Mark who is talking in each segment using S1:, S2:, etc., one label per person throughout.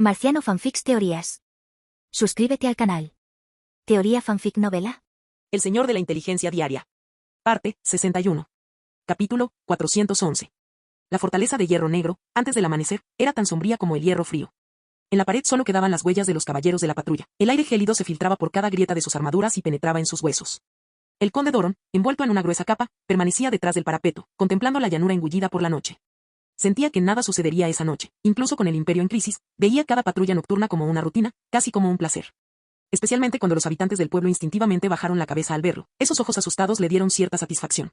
S1: Marciano Fanfics Teorías. Suscríbete al canal. Teoría Fanfic Novela.
S2: El Señor de la Inteligencia Diaria. Parte 61. Capítulo 411. La fortaleza de hierro negro, antes del amanecer, era tan sombría como el hierro frío. En la pared solo quedaban las huellas de los caballeros de la patrulla. El aire gélido se filtraba por cada grieta de sus armaduras y penetraba en sus huesos. El conde Doron, envuelto en una gruesa capa, permanecía detrás del parapeto, contemplando la llanura engullida por la noche. Sentía que nada sucedería esa noche, incluso con el imperio en crisis, veía cada patrulla nocturna como una rutina, casi como un placer. Especialmente cuando los habitantes del pueblo instintivamente bajaron la cabeza al verlo, esos ojos asustados le dieron cierta satisfacción.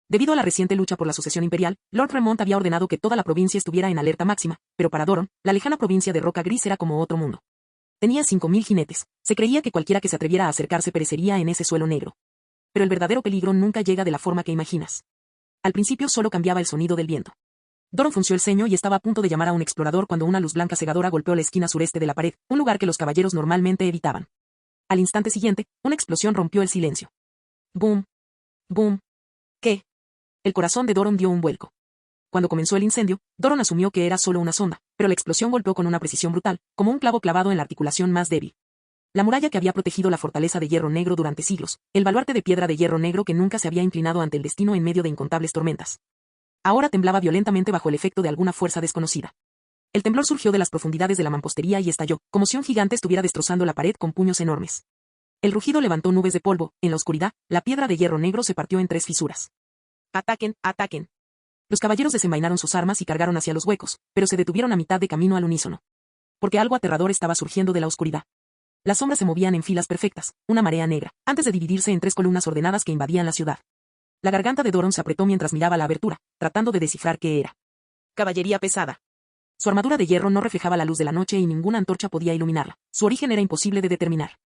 S2: Debido a la reciente lucha por la sucesión imperial, Lord Remont había ordenado que toda la provincia estuviera en alerta máxima, pero para Doron, la lejana provincia de Roca Gris era como otro mundo. Tenía 5000 jinetes, se creía que cualquiera que se atreviera a acercarse perecería en ese suelo negro. Pero el verdadero peligro nunca llega de la forma que imaginas. Al principio solo cambiaba el sonido del viento. Doron frunció el ceño y estaba a punto de llamar a un explorador cuando una luz blanca cegadora golpeó la esquina sureste de la pared, un lugar que los caballeros normalmente evitaban. Al instante siguiente, una explosión rompió el silencio. ¡Boom! ¡Boom! ¿Qué? El corazón de Doron dio un vuelco. Cuando comenzó el incendio, Doron asumió que era solo una sonda, pero la explosión golpeó con una precisión brutal, como un clavo clavado en la articulación más débil. La muralla que había protegido la fortaleza de hierro negro durante siglos, el baluarte de piedra de hierro negro que nunca se había inclinado ante el destino en medio de incontables tormentas. Ahora temblaba violentamente bajo el efecto de alguna fuerza desconocida. El temblor surgió de las profundidades de la mampostería y estalló, como si un gigante estuviera destrozando la pared con puños enormes. El rugido levantó nubes de polvo, en la oscuridad, la piedra de hierro negro se partió en 3 fisuras. ¡Ataquen, ataquen! Los caballeros desenvainaron sus armas y cargaron hacia los huecos, pero se detuvieron a mitad de camino al unísono. Porque algo aterrador estaba surgiendo de la oscuridad. Las sombras se movían en filas perfectas, una marea negra, antes de dividirse en 3 columnas ordenadas que invadían la ciudad. La garganta de Doron se apretó mientras miraba la abertura, tratando de descifrar qué era. Caballería pesada. Su armadura de hierro no reflejaba la luz de la noche y ninguna antorcha podía iluminarla. Su origen era imposible de determinar.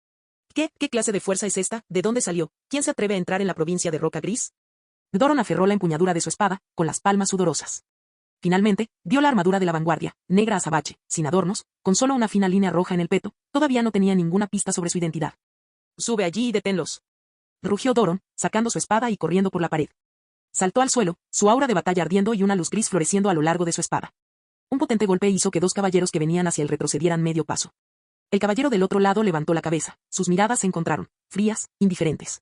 S2: ¿Qué clase de fuerza es esta? ¿De dónde salió? ¿Quién se atreve a entrar en la provincia de Roca Gris? Doron aferró la empuñadura de su espada, con las palmas sudorosas. Finalmente, vio la armadura de la vanguardia, negra azabache, sin adornos, con solo una fina línea roja en el peto, todavía no tenía ninguna pista sobre su identidad. Sube allí y deténlos. Rugió Doron, sacando su espada y corriendo por la pared. Saltó al suelo, su aura de batalla ardiendo y una luz gris floreciendo a lo largo de su espada. Un potente golpe hizo que 2 caballeros que venían hacia él retrocedieran medio paso. El caballero del otro lado levantó la cabeza, sus miradas se encontraron, frías, indiferentes.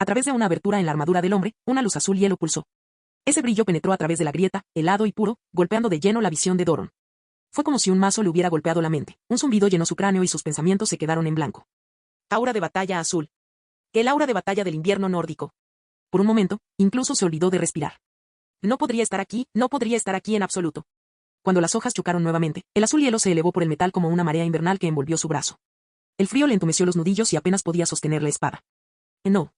S2: A través de una abertura en la armadura del hombre, una luz azul hielo pulsó. Ese brillo penetró a través de la grieta, helado y puro, golpeando de lleno la visión de Doron. Fue como si un mazo le hubiera golpeado la mente, un zumbido llenó su cráneo y sus pensamientos se quedaron en blanco. Aura de batalla azul. El aura de batalla del invierno nórdico. Por un momento, incluso se olvidó de respirar. No podría estar aquí en absoluto. Cuando las hojas chocaron nuevamente, el azul hielo se elevó por el metal como una marea invernal que envolvió su brazo. El frío le entumeció los nudillos y apenas podía sostener la espada. No.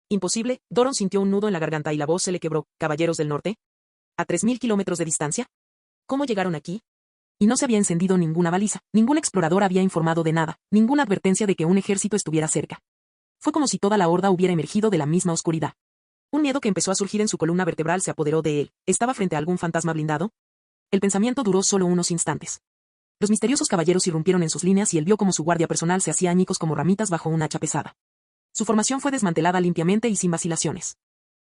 S2: Imposible, Doron sintió un nudo en la garganta y la voz se le quebró. ¿Caballeros del norte? ¿A 3000 kilómetros de distancia? ¿Cómo llegaron aquí? Y no se había encendido ninguna baliza, ningún explorador había informado de nada, ninguna advertencia de que un ejército estuviera cerca. Fue como si toda la horda hubiera emergido de la misma oscuridad. Un miedo que empezó a surgir en su columna vertebral se apoderó de él. ¿Estaba frente a algún fantasma blindado? El pensamiento duró solo unos instantes. Los misteriosos caballeros irrumpieron en sus líneas y él vio como su guardia personal se hacía añicos como ramitas bajo un hacha pesada. Su formación fue desmantelada limpiamente y sin vacilaciones.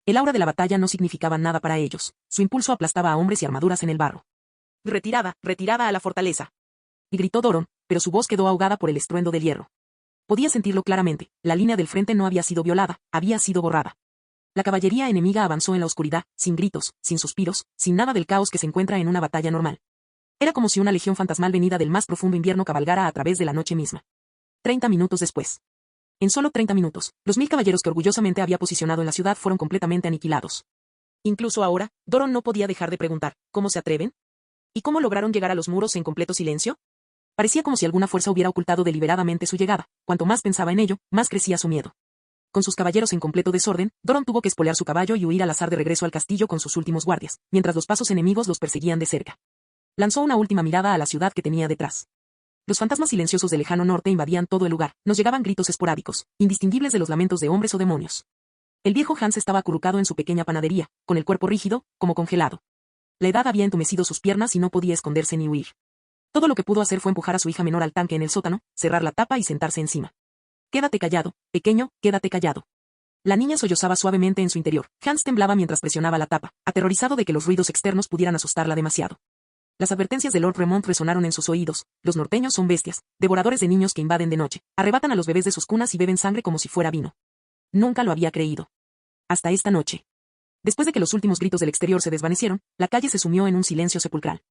S2: El aura de la batalla no significaba nada para ellos. Su impulso aplastaba a hombres y armaduras en el barro. Retirada, retirada a la fortaleza. Y gritó Doron, pero su voz quedó ahogada por el estruendo del hierro. Podía sentirlo claramente, la línea del frente no había sido violada, había sido borrada. La caballería enemiga avanzó en la oscuridad, sin gritos, sin suspiros, sin nada del caos que se encuentra en una batalla normal. Era como si una legión fantasmal venida del más profundo invierno cabalgara a través de la noche misma. 30 minutos después. En solo 30 minutos, los 1000 caballeros que orgullosamente había posicionado en la ciudad fueron completamente aniquilados. Incluso ahora, Doron no podía dejar de preguntar, ¿cómo se atreven? ¿Y cómo lograron llegar a los muros en completo silencio? Parecía como si alguna fuerza hubiera ocultado deliberadamente su llegada. Cuanto más pensaba en ello, más crecía su miedo. Con sus caballeros en completo desorden, Doron tuvo que espolear su caballo y huir al azar de regreso al castillo con sus últimos guardias, mientras los pasos enemigos los perseguían de cerca. Lanzó una última mirada a la ciudad que tenía detrás. Los fantasmas silenciosos del lejano norte invadían todo el lugar, nos llegaban gritos esporádicos, indistinguibles de los lamentos de hombres o demonios. El viejo Hans estaba acurrucado en su pequeña panadería, con el cuerpo rígido, como congelado. La edad había entumecido sus piernas y no podía esconderse ni huir. Todo lo que pudo hacer fue empujar a su hija menor al tanque en el sótano, cerrar la tapa y sentarse encima. Quédate callado, pequeño, quédate callado. La niña sollozaba suavemente en su interior. Hans temblaba mientras presionaba la tapa, aterrorizado de que los ruidos externos pudieran asustarla demasiado. Las advertencias de Lord Remont resonaron en sus oídos: los norteños son bestias, devoradores de niños que invaden de noche, arrebatan a los bebés de sus cunas y beben sangre como si fuera vino. Nunca lo había creído. Hasta esta noche. Después de que los últimos gritos del exterior se desvanecieron, la calle se sumió en un silencio sepulcral.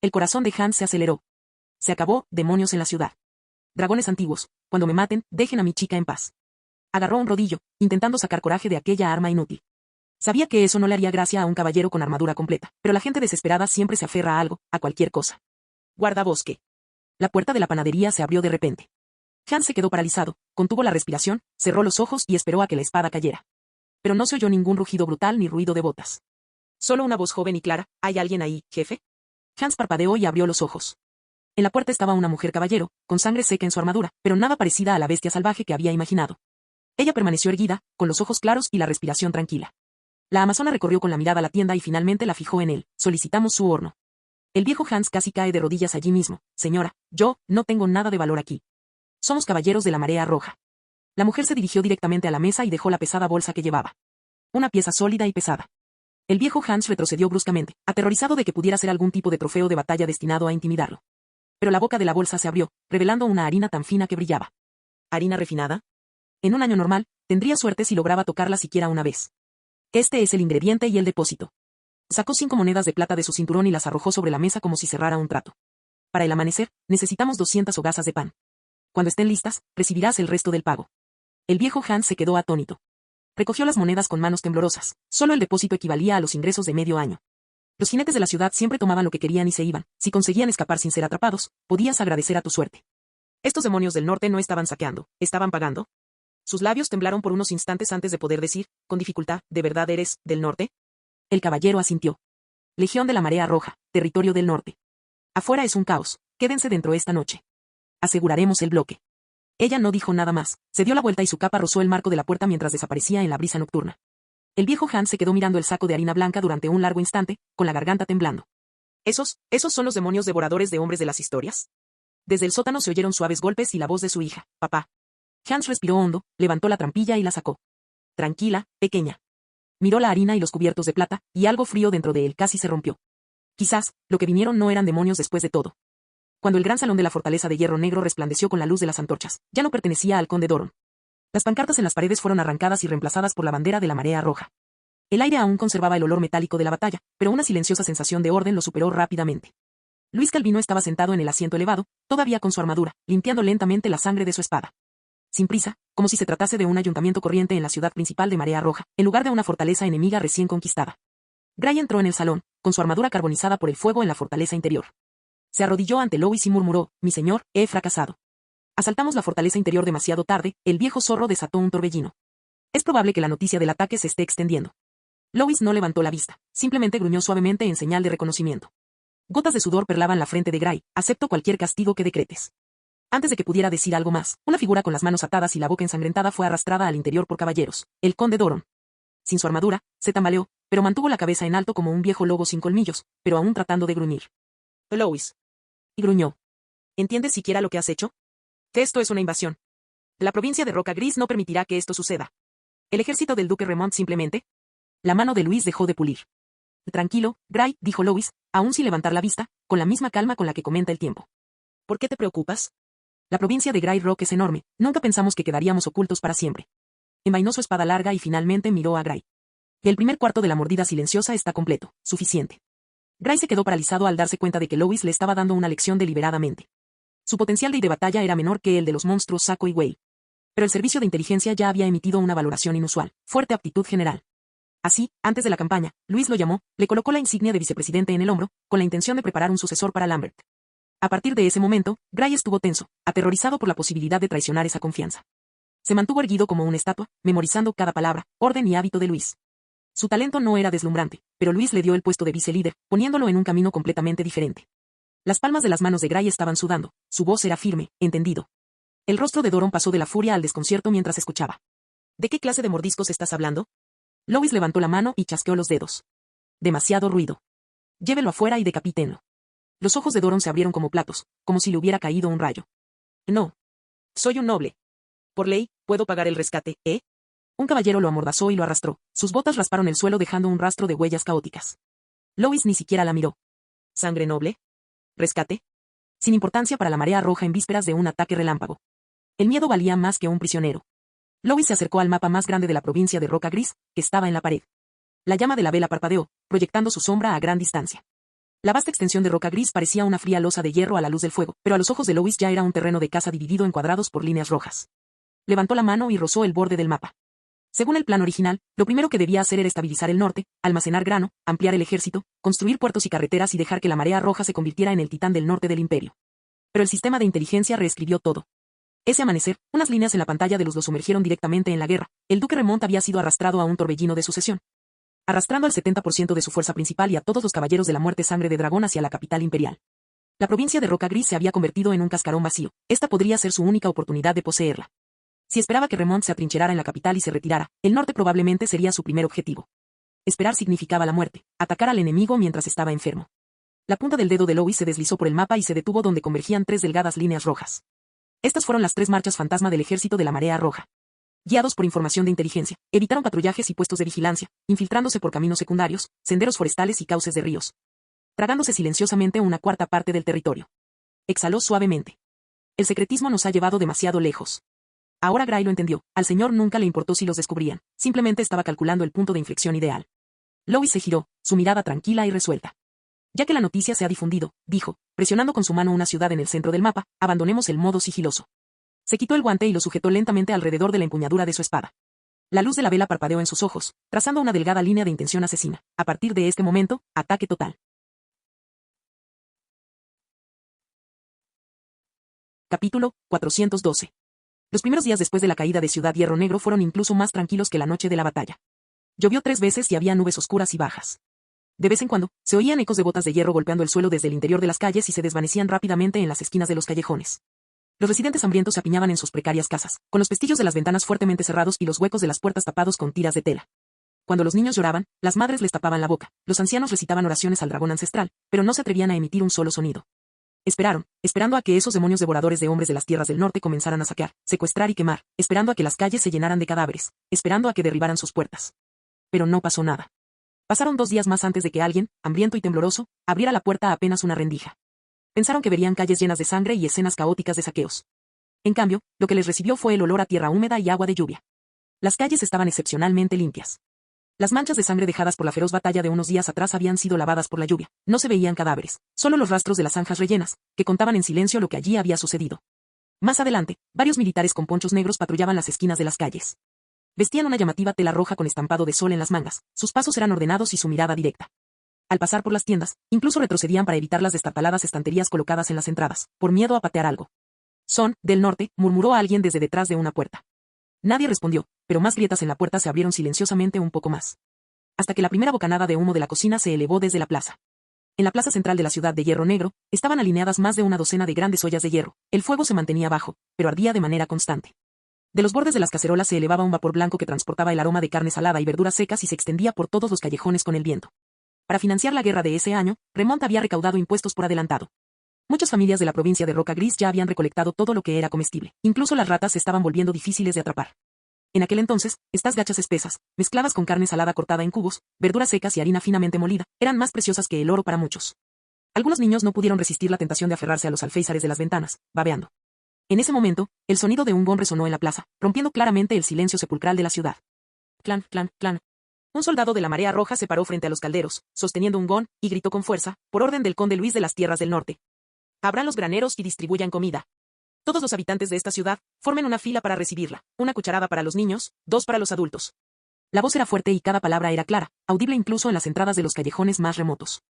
S2: El corazón de Hans se aceleró. Se acabó, demonios en la ciudad. Dragones antiguos, cuando me maten, dejen a mi chica en paz. Agarró un rodillo, intentando sacar coraje de aquella arma inútil. Sabía que eso no le haría gracia a un caballero con armadura completa, pero la gente desesperada siempre se aferra a algo, a cualquier cosa. Guardabosque. La puerta de la panadería se abrió de repente. Hans se quedó paralizado, contuvo la respiración, cerró los ojos y esperó a que la espada cayera. Pero no se oyó ningún rugido brutal ni ruido de botas. Solo una voz joven y clara: ¿hay alguien ahí, jefe? Hans parpadeó y abrió los ojos. En la puerta estaba una mujer caballero, con sangre seca en su armadura, pero nada parecida a la bestia salvaje que había imaginado. Ella permaneció erguida, con los ojos claros y la respiración tranquila. La amazona recorrió con la mirada la tienda y finalmente la fijó en él: solicitamos su horno. El viejo Hans casi cae de rodillas allí mismo: señora, yo no tengo nada de valor aquí. Somos caballeros de la Marea Roja. La mujer se dirigió directamente a la mesa y dejó la pesada bolsa que llevaba. Una pieza sólida y pesada. El viejo Hans retrocedió bruscamente, aterrorizado de que pudiera ser algún tipo de trofeo de batalla destinado a intimidarlo. Pero la boca de la bolsa se abrió, revelando una harina tan fina que brillaba. ¿Harina refinada? En un año normal, tendría suerte si lograba tocarla siquiera una vez. Este es el ingrediente y el depósito. Sacó 5 monedas de plata de su cinturón y las arrojó sobre la mesa como si cerrara un trato. Para el amanecer, necesitamos 200 hogazas de pan. Cuando estén listas, recibirás el resto del pago. El viejo Hans se quedó atónito. Recogió las monedas con manos temblorosas. Solo el depósito equivalía a los ingresos de medio año. Los jinetes de la ciudad siempre tomaban lo que querían y se iban. Si conseguían escapar sin ser atrapados, podías agradecer a tu suerte. Estos demonios del norte no estaban saqueando, estaban pagando. Sus labios temblaron por unos instantes antes de poder decir, con dificultad: ¿de verdad eres del norte? El caballero asintió. Legión de la Marea Roja, territorio del norte. Afuera es un caos, quédense dentro esta noche. Aseguraremos el bloque. Ella no dijo nada más, se dio la vuelta y su capa rozó el marco de la puerta mientras desaparecía en la brisa nocturna. El viejo Hans se quedó mirando el saco de harina blanca durante un largo instante, con la garganta temblando. ¿Esos son los demonios devoradores de hombres de las historias? Desde el sótano se oyeron suaves golpes y la voz de su hija: papá. Hans respiró hondo, levantó la trampilla y la sacó. Tranquila, pequeña. Miró la harina y los cubiertos de plata, y algo frío dentro de él casi se rompió. Quizás, lo que vinieron no eran demonios después de todo. Cuando el gran salón de la fortaleza de hierro negro resplandeció con la luz de las antorchas, ya no pertenecía al conde Doron. Las pancartas en las paredes fueron arrancadas y reemplazadas por la bandera de la Marea Roja. El aire aún conservaba el olor metálico de la batalla, pero una silenciosa sensación de orden lo superó rápidamente. Luis Calvino estaba sentado en el asiento elevado, todavía con su armadura, limpiando lentamente la sangre de su espada. Sin prisa, como si se tratase de un ayuntamiento corriente en la ciudad principal de Marea Roja, en lugar de una fortaleza enemiga recién conquistada. Gray entró en el salón, con su armadura carbonizada por el fuego en la fortaleza interior. Se arrodilló ante Lois y murmuró: mi señor, he fracasado. Asaltamos la fortaleza interior demasiado tarde, el viejo zorro desató un torbellino. Es probable que la noticia del ataque se esté extendiendo. Lois no levantó la vista, simplemente gruñó suavemente en señal de reconocimiento. Gotas de sudor perlaban la frente de Gray: acepto cualquier castigo que decretes. Antes de que pudiera decir algo más, una figura con las manos atadas y la boca ensangrentada fue arrastrada al interior por caballeros: el conde Doron. Sin su armadura, se tambaleó, pero mantuvo la cabeza en alto como un viejo lobo sin colmillos, pero aún tratando de gruñir. Lois. Y gruñó. ¿Entiendes siquiera lo que has hecho? Que esto es una invasión. La provincia de Roca Gris no permitirá que esto suceda. El ejército del duque Remont simplemente... La mano de Luis dejó de pulir. Tranquilo, Gray, dijo Lois, aún sin levantar la vista, con la misma calma con la que comenta el tiempo. ¿Por qué te preocupas? La provincia de Grey Rock es enorme, nunca pensamos que quedaríamos ocultos para siempre. Envainó su espada larga y finalmente miró a Gray. El primer cuarto de la mordida silenciosa está completo, suficiente. Gray se quedó paralizado al darse cuenta de que Lois le estaba dando una lección deliberadamente. Su potencial de batalla era menor que el de los monstruos Saco y Whale. Pero el servicio de inteligencia ya había emitido una valoración inusual: fuerte aptitud general. Así, antes de la campaña, Luis lo llamó, le colocó la insignia de vicepresidente en el hombro, con la intención de preparar un sucesor para Lambert. A partir de ese momento, Gray estuvo tenso, aterrorizado por la posibilidad de traicionar esa confianza. Se mantuvo erguido como una estatua, memorizando cada palabra, orden y hábito de Luis. Su talento no era deslumbrante, pero Luis le dio el puesto de vicelíder, poniéndolo en un camino completamente diferente. Las palmas de las manos de Gray estaban sudando, su voz era firme, entendido. El rostro de Doron pasó de la furia al desconcierto mientras escuchaba. ¿De qué clase de mordiscos estás hablando? Lois levantó la mano y chasqueó los dedos. Demasiado ruido. Llévelo afuera y decapítenlo. Los ojos de Doron se abrieron como platos, como si le hubiera caído un rayo. No. Soy un noble. Por ley, puedo pagar el rescate, ¿eh? Un caballero lo amordazó y lo arrastró. Sus botas rasparon el suelo dejando un rastro de huellas caóticas. Lois ni siquiera la miró. ¿Sangre noble? ¿Rescate? Sin importancia para la marea roja en vísperas de un ataque relámpago. El miedo valía más que un prisionero. Lois se acercó al mapa más grande de la provincia de Roca Gris, que estaba en la pared. La llama de la vela parpadeó, proyectando su sombra a gran distancia. La vasta extensión de Roca Gris parecía una fría losa de hierro a la luz del fuego, pero a los ojos de Lois ya era un terreno de caza dividido en cuadrados por líneas rojas. Levantó la mano y rozó el borde del mapa. Según el plan original, lo primero que debía hacer era estabilizar el norte, almacenar grano, ampliar el ejército, construir puertos y carreteras y dejar que la marea roja se convirtiera en el titán del norte del imperio. Pero el sistema de inteligencia reescribió todo. Ese amanecer, unas líneas en la pantalla de luz lo sumergieron directamente en la guerra. El duque Remont había sido arrastrado a un torbellino de sucesión, arrastrando al 70% de su fuerza principal y a todos los caballeros de la muerte sangre de dragón hacia la capital imperial. La provincia de Roca Gris se había convertido en un cascarón vacío. Esta podría ser su única oportunidad de poseerla. Si esperaba que Remont se atrincherara en la capital y se retirara, el norte probablemente sería su primer objetivo. Esperar significaba la muerte, atacar al enemigo mientras estaba enfermo. La punta del dedo de Lois se deslizó por el mapa y se detuvo donde convergían 3 delgadas líneas rojas. Estas fueron las 3 marchas fantasma del ejército de la marea roja. Guiados por información de inteligencia, evitaron patrullajes y puestos de vigilancia, infiltrándose por caminos secundarios, senderos forestales y cauces de ríos, tragándose silenciosamente una cuarta parte del territorio. Exhaló suavemente. El secretismo nos ha llevado demasiado lejos. Ahora Gray lo entendió. Al señor nunca le importó si los descubrían, simplemente estaba calculando el punto de inflexión ideal. Lois se giró, su mirada tranquila y resuelta. Ya que la noticia se ha difundido, dijo, presionando con su mano una ciudad en el centro del mapa, abandonemos el modo sigiloso. Se quitó el guante y lo sujetó lentamente alrededor de la empuñadura de su espada. La luz de la vela parpadeó en sus ojos, trazando una delgada línea de intención asesina. A partir de este momento, ataque total. Capítulo 412. Los primeros días después de la caída de Ciudad Hierro Negro fueron incluso más tranquilos que la noche de la batalla. Llovió 3 veces y había nubes oscuras y bajas. De vez en cuando, se oían ecos de botas de hierro golpeando el suelo desde el interior de las calles y se desvanecían rápidamente en las esquinas de los callejones. Los residentes hambrientos se apiñaban en sus precarias casas, con los pestillos de las ventanas fuertemente cerrados y los huecos de las puertas tapados con tiras de tela. Cuando los niños lloraban, las madres les tapaban la boca, los ancianos recitaban oraciones al dragón ancestral, pero no se atrevían a emitir un solo sonido. Esperaron, esperando a que esos demonios devoradores de hombres de las tierras del norte comenzaran a saquear, secuestrar y quemar, esperando a que las calles se llenaran de cadáveres, esperando a que derribaran sus puertas. Pero no pasó nada. Pasaron 2 días más antes de que alguien, hambriento y tembloroso, abriera la puerta a apenas una rendija. Pensaron que verían calles llenas de sangre y escenas caóticas de saqueos. En cambio, lo que les recibió fue el olor a tierra húmeda y agua de lluvia. Las calles estaban excepcionalmente limpias. Las manchas de sangre dejadas por la feroz batalla de unos días atrás habían sido lavadas por la lluvia. No se veían cadáveres, solo los rastros de las zanjas rellenas, que contaban en silencio lo que allí había sucedido. Más adelante, varios militares con ponchos negros patrullaban las esquinas de las calles. Vestían una llamativa tela roja con estampado de sol en las mangas, sus pasos eran ordenados y su mirada directa. Al pasar por las tiendas, incluso retrocedían para evitar las destartaladas estanterías colocadas en las entradas, por miedo a patear algo. Son, del norte, murmuró alguien desde detrás de una puerta. Nadie respondió, pero más grietas en la puerta se abrieron silenciosamente un poco más. Hasta que la primera bocanada de humo de la cocina se elevó desde la plaza. En la plaza central de la ciudad de Hierro Negro, estaban alineadas más de una docena de grandes ollas de hierro. El fuego se mantenía bajo, pero ardía de manera constante. De los bordes de las cacerolas se elevaba un vapor blanco que transportaba el aroma de carne salada y verduras secas y se extendía por todos los callejones con el viento. Para financiar la guerra de ese año, Remont había recaudado impuestos por adelantado. Muchas familias de la provincia de Roca Gris ya habían recolectado todo lo que era comestible. Incluso las ratas se estaban volviendo difíciles de atrapar. En aquel entonces, estas gachas espesas, mezcladas con carne salada cortada en cubos, verduras secas y harina finamente molida, eran más preciosas que el oro para muchos. Algunos niños no pudieron resistir la tentación de aferrarse a los alféizares de las ventanas, babeando. En ese momento, el sonido de un gong resonó en la plaza, rompiendo claramente el silencio sepulcral de la ciudad. Clan, clan, clan. Un soldado de la marea roja se paró frente a los calderos, sosteniendo un gong, y gritó con fuerza, por orden del conde Luis de las Tierras del Norte. Abran los graneros y distribuyan comida. Todos los habitantes de esta ciudad, formen una fila para recibirla, una cucharada para los niños, 2 para los adultos. La voz era fuerte y cada palabra era clara, audible incluso en las entradas de los callejones más remotos.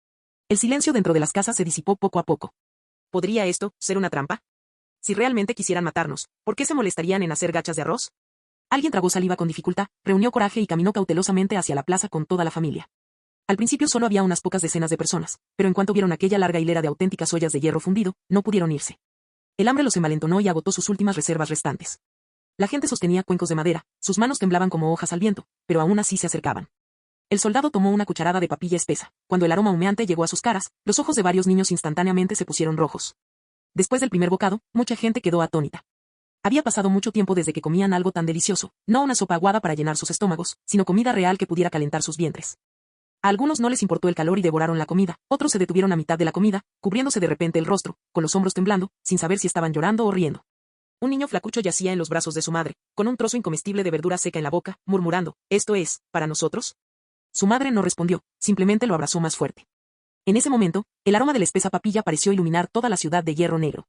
S2: El silencio dentro de las casas se disipó poco a poco. ¿Podría esto ser una trampa? Si realmente quisieran matarnos, ¿por qué se molestarían en hacer gachas de arroz? Alguien tragó saliva con dificultad, reunió coraje y caminó cautelosamente hacia la plaza con toda la familia. Al principio solo había unas pocas decenas de personas, pero en cuanto vieron aquella larga hilera de auténticas ollas de hierro fundido, no pudieron irse. El hambre los envalentonó y agotó sus últimas reservas restantes. La gente sostenía cuencos de madera, sus manos temblaban como hojas al viento, pero aún así se acercaban. El soldado tomó una cucharada de papilla espesa. Cuando el aroma humeante llegó a sus caras, los ojos de varios niños instantáneamente se pusieron rojos. Después del primer bocado, mucha gente quedó atónita. Había pasado mucho tiempo desde que comían algo tan delicioso, no una sopa aguada para llenar sus estómagos, sino comida real que pudiera calentar sus vientres. A algunos no les importó el calor y devoraron la comida, otros se detuvieron a mitad de la comida, cubriéndose de repente el rostro, con los hombros temblando, sin saber si estaban llorando o riendo. Un niño flacucho yacía en los brazos de su madre, con un trozo incomestible de verdura seca en la boca, murmurando, ¿esto es, para nosotros? Su madre no respondió, simplemente lo abrazó más fuerte. En ese momento, el aroma de la espesa papilla pareció iluminar toda la ciudad de Hierro Negro.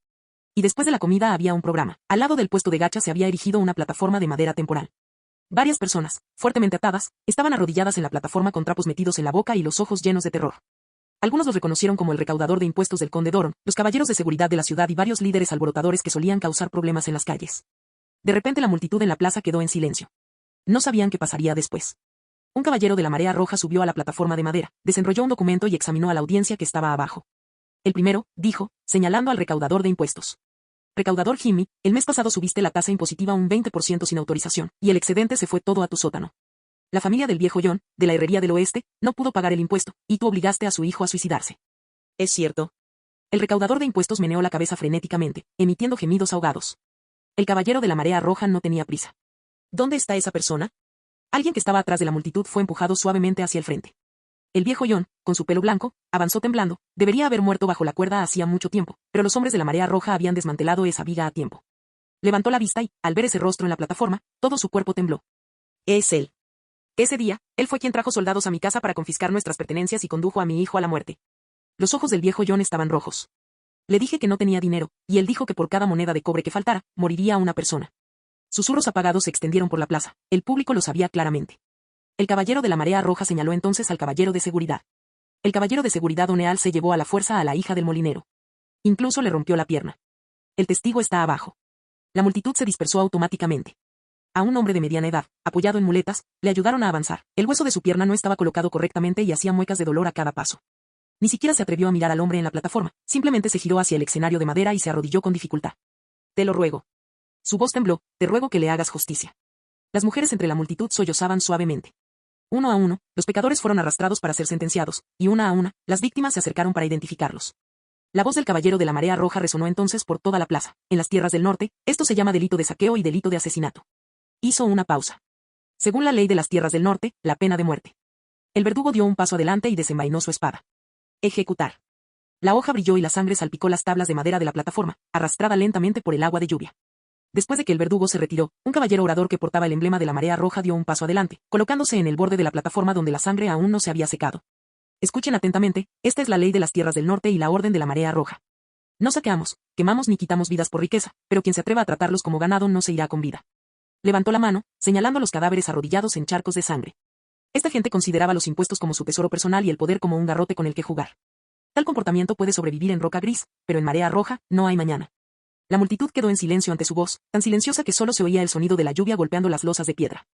S2: Y después de la comida había un programa. Al lado del puesto de gacha se había erigido una plataforma de madera temporal. Varias personas, fuertemente atadas, estaban arrodilladas en la plataforma con trapos metidos en la boca y los ojos llenos de terror. Algunos los reconocieron como el recaudador de impuestos del conde Doron, los caballeros de seguridad de la ciudad y varios líderes alborotadores que solían causar problemas en las calles. De repente la multitud en la plaza quedó en silencio. No sabían qué pasaría después. Un caballero de la Marea Roja subió a la plataforma de madera, desenrolló un documento y examinó a la audiencia que estaba abajo. El primero, dijo, señalando al recaudador de impuestos. Recaudador Jimmy, el mes pasado subiste la tasa impositiva un 20% sin autorización, y el excedente se fue todo a tu sótano. La familia del viejo John, de la Herrería del Oeste, no pudo pagar el impuesto, y tú obligaste a su hijo a suicidarse. ¿Es cierto? El recaudador de impuestos meneó la cabeza frenéticamente, emitiendo gemidos ahogados. El caballero de la Marea Roja no tenía prisa. ¿Dónde está esa persona? Alguien que estaba atrás de la multitud fue empujado suavemente hacia el frente. El viejo John, con su pelo blanco, avanzó temblando, debería haber muerto bajo la cuerda hacía mucho tiempo, pero los hombres de la Marea Roja habían desmantelado esa viga a tiempo. Levantó la vista y, al ver ese rostro en la plataforma, todo su cuerpo tembló. Es él. Ese día, él fue quien trajo soldados a mi casa para confiscar nuestras pertenencias y condujo a mi hijo a la muerte. Los ojos del viejo John estaban rojos. Le dije que no tenía dinero, y él dijo que por cada moneda de cobre que faltara, moriría una persona. Susurros apagados se extendieron por la plaza, el público lo sabía claramente. El caballero de la Marea Roja señaló entonces al caballero de seguridad. El caballero de seguridad Oneal se llevó a la fuerza a la hija del molinero. Incluso le rompió la pierna. El testigo está abajo. La multitud se dispersó automáticamente. A un hombre de mediana edad, apoyado en muletas, le ayudaron a avanzar. El hueso de su pierna no estaba colocado correctamente y hacía muecas de dolor a cada paso. Ni siquiera se atrevió a mirar al hombre en la plataforma, simplemente se giró hacia el escenario de madera y se arrodilló con dificultad. Te lo ruego. Su voz tembló, te ruego que le hagas justicia. Las mujeres entre la multitud sollozaban suavemente. Uno a uno, los pecadores fueron arrastrados para ser sentenciados, y una a una, las víctimas se acercaron para identificarlos. La voz del caballero de la Marea Roja resonó entonces por toda la plaza. En las tierras del norte, esto se llama delito de saqueo y delito de asesinato. Hizo una pausa. Según la ley de las tierras del norte, la pena de muerte. El verdugo dio un paso adelante y desenvainó su espada. Ejecutar. La hoja brilló y la sangre salpicó las tablas de madera de la plataforma, arrastrada lentamente por el agua de lluvia. Después de que el verdugo se retiró, un caballero orador que portaba el emblema de la Marea Roja dio un paso adelante, colocándose en el borde de la plataforma donde la sangre aún no se había secado. Escuchen atentamente, esta es la ley de las tierras del norte y la orden de la Marea Roja. No saqueamos, quemamos ni quitamos vidas por riqueza, pero quien se atreva a tratarlos como ganado no se irá con vida. Levantó la mano, señalando los cadáveres arrodillados en charcos de sangre. Esta gente consideraba los impuestos como su tesoro personal y el poder como un garrote con el que jugar. Tal comportamiento puede sobrevivir en roca gris, pero en Marea Roja, no hay mañana. La multitud quedó en silencio ante su voz, tan silenciosa que solo se oía el sonido de la lluvia golpeando las losas de piedra.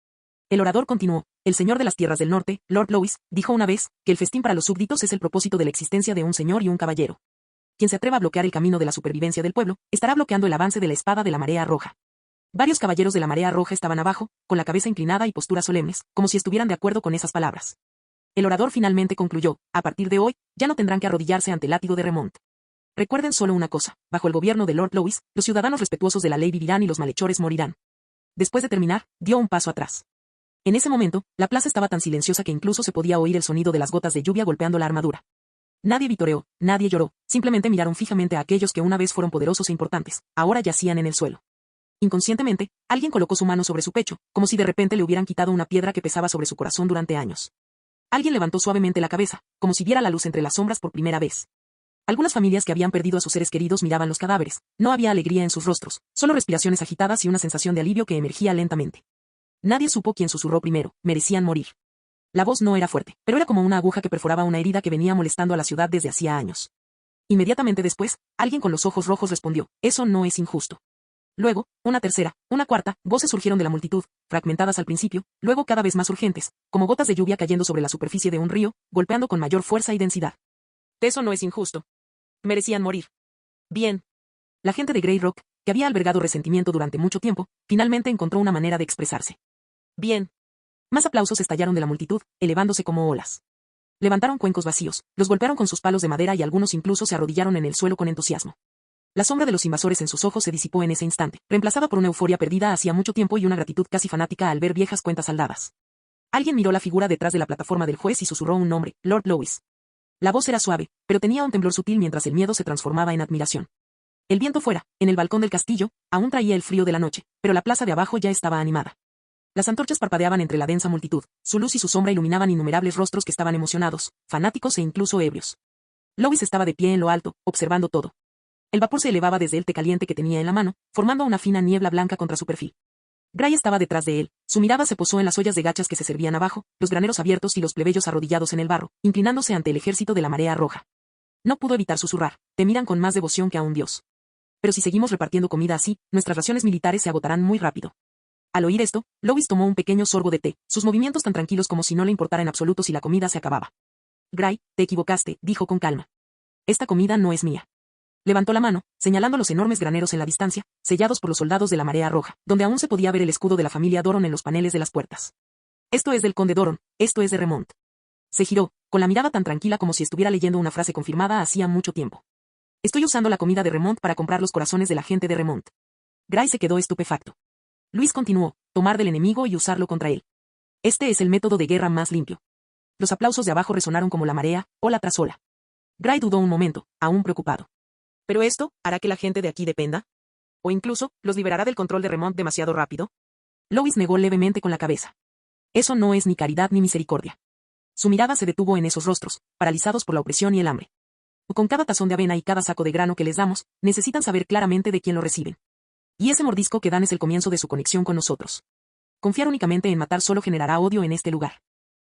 S2: El orador continuó, el señor de las tierras del norte, Lord Lewis, dijo una vez, que el festín para los súbditos es el propósito de la existencia de un señor y un caballero. Quien se atreva a bloquear el camino de la supervivencia del pueblo, estará bloqueando el avance de la espada de la Marea Roja. Varios caballeros de la Marea Roja estaban abajo, con la cabeza inclinada y posturas solemnes, como si estuvieran de acuerdo con esas palabras. El orador finalmente concluyó, a partir de hoy, ya no tendrán que arrodillarse ante el látigo de Remont. Recuerden solo una cosa, bajo el gobierno de Lord Lewis, los ciudadanos respetuosos de la ley vivirán y los malhechores morirán. Después de terminar, dio un paso atrás. En ese momento, la plaza estaba tan silenciosa que incluso se podía oír el sonido de las gotas de lluvia golpeando la armadura. Nadie vitoreó, nadie lloró, simplemente miraron fijamente a aquellos que una vez fueron poderosos e importantes, ahora yacían en el suelo. Inconscientemente, alguien colocó su mano sobre su pecho, como si de repente le hubieran quitado una piedra que pesaba sobre su corazón durante años. Alguien levantó suavemente la cabeza, como si viera la luz entre las sombras por primera vez. Algunas familias que habían perdido a sus seres queridos miraban los cadáveres, no había alegría en sus rostros, solo respiraciones agitadas y una sensación de alivio que emergía lentamente. Nadie supo quién susurró primero, merecían morir. La voz no era fuerte, pero era como una aguja que perforaba una herida que venía molestando a la ciudad desde hacía años. Inmediatamente después, alguien con los ojos rojos respondió, eso no es injusto. Luego, una tercera, una cuarta, voces surgieron de la multitud, fragmentadas al principio, luego cada vez más urgentes, como gotas de lluvia cayendo sobre la superficie de un río, golpeando con mayor fuerza y densidad. Eso no es injusto. Merecían morir. Bien. La gente de Grey Rock, que había albergado resentimiento durante mucho tiempo, finalmente encontró una manera de expresarse. Bien. Más aplausos estallaron de la multitud, elevándose como olas. Levantaron cuencos vacíos, los golpearon con sus palos de madera y algunos incluso se arrodillaron en el suelo con entusiasmo. La sombra de los invasores en sus ojos se disipó en ese instante, reemplazada por una euforia perdida hacía mucho tiempo y una gratitud casi fanática al ver viejas cuentas saldadas. Alguien miró la figura detrás de la plataforma del juez y susurró un nombre, Lord Lewis. La voz era suave, pero tenía un temblor sutil mientras el miedo se transformaba en admiración. El viento fuera, en el balcón del castillo, aún traía el frío de la noche, pero la plaza de abajo ya estaba animada. Las antorchas parpadeaban entre la densa multitud, su luz y su sombra iluminaban innumerables rostros que estaban emocionados, fanáticos e incluso ebrios. Lewis estaba de pie en lo alto, observando todo. El vapor se elevaba desde el té caliente que tenía en la mano, formando una fina niebla blanca contra su perfil. Gray estaba detrás de él, su mirada se posó en las ollas de gachas que se servían abajo, los graneros abiertos y los plebeyos arrodillados en el barro, inclinándose ante el ejército de la marea roja. No pudo evitar susurrar, te miran con más devoción que a un dios. Pero si seguimos repartiendo comida así, nuestras raciones militares se agotarán muy rápido. Al oír esto, Lewis tomó un pequeño sorbo de té, sus movimientos tan tranquilos como si no le importara en absoluto si la comida se acababa. Gray, te equivocaste, dijo con calma. Esta comida no es mía. Levantó la mano, señalando los enormes graneros en la distancia, sellados por los soldados de la marea roja, donde aún se podía ver el escudo de la familia Doron en los paneles de las puertas. Esto es del conde Doron, esto es de Remont. Se giró, con la mirada tan tranquila como si estuviera leyendo una frase confirmada hacía mucho tiempo. Estoy usando la comida de Remont para comprar los corazones de la gente de Remont. Gray se quedó estupefacto. Luis continuó, tomar del enemigo y usarlo contra él. Este es el método de guerra más limpio. Los aplausos de abajo resonaron como la marea, ola tras ola. Gray dudó un momento, aún preocupado. ¿Pero esto hará que la gente de aquí dependa? ¿O incluso, los liberará del control de Remont demasiado rápido? Lewis negó levemente con la cabeza. Eso no es ni caridad ni misericordia. Su mirada se detuvo en esos rostros, paralizados por la opresión y el hambre. Con cada tazón de avena y cada saco de grano que les damos, necesitan saber claramente de quién lo reciben. Y ese mordisco que dan es el comienzo de su conexión con nosotros. Confiar únicamente en matar solo generará odio en este lugar.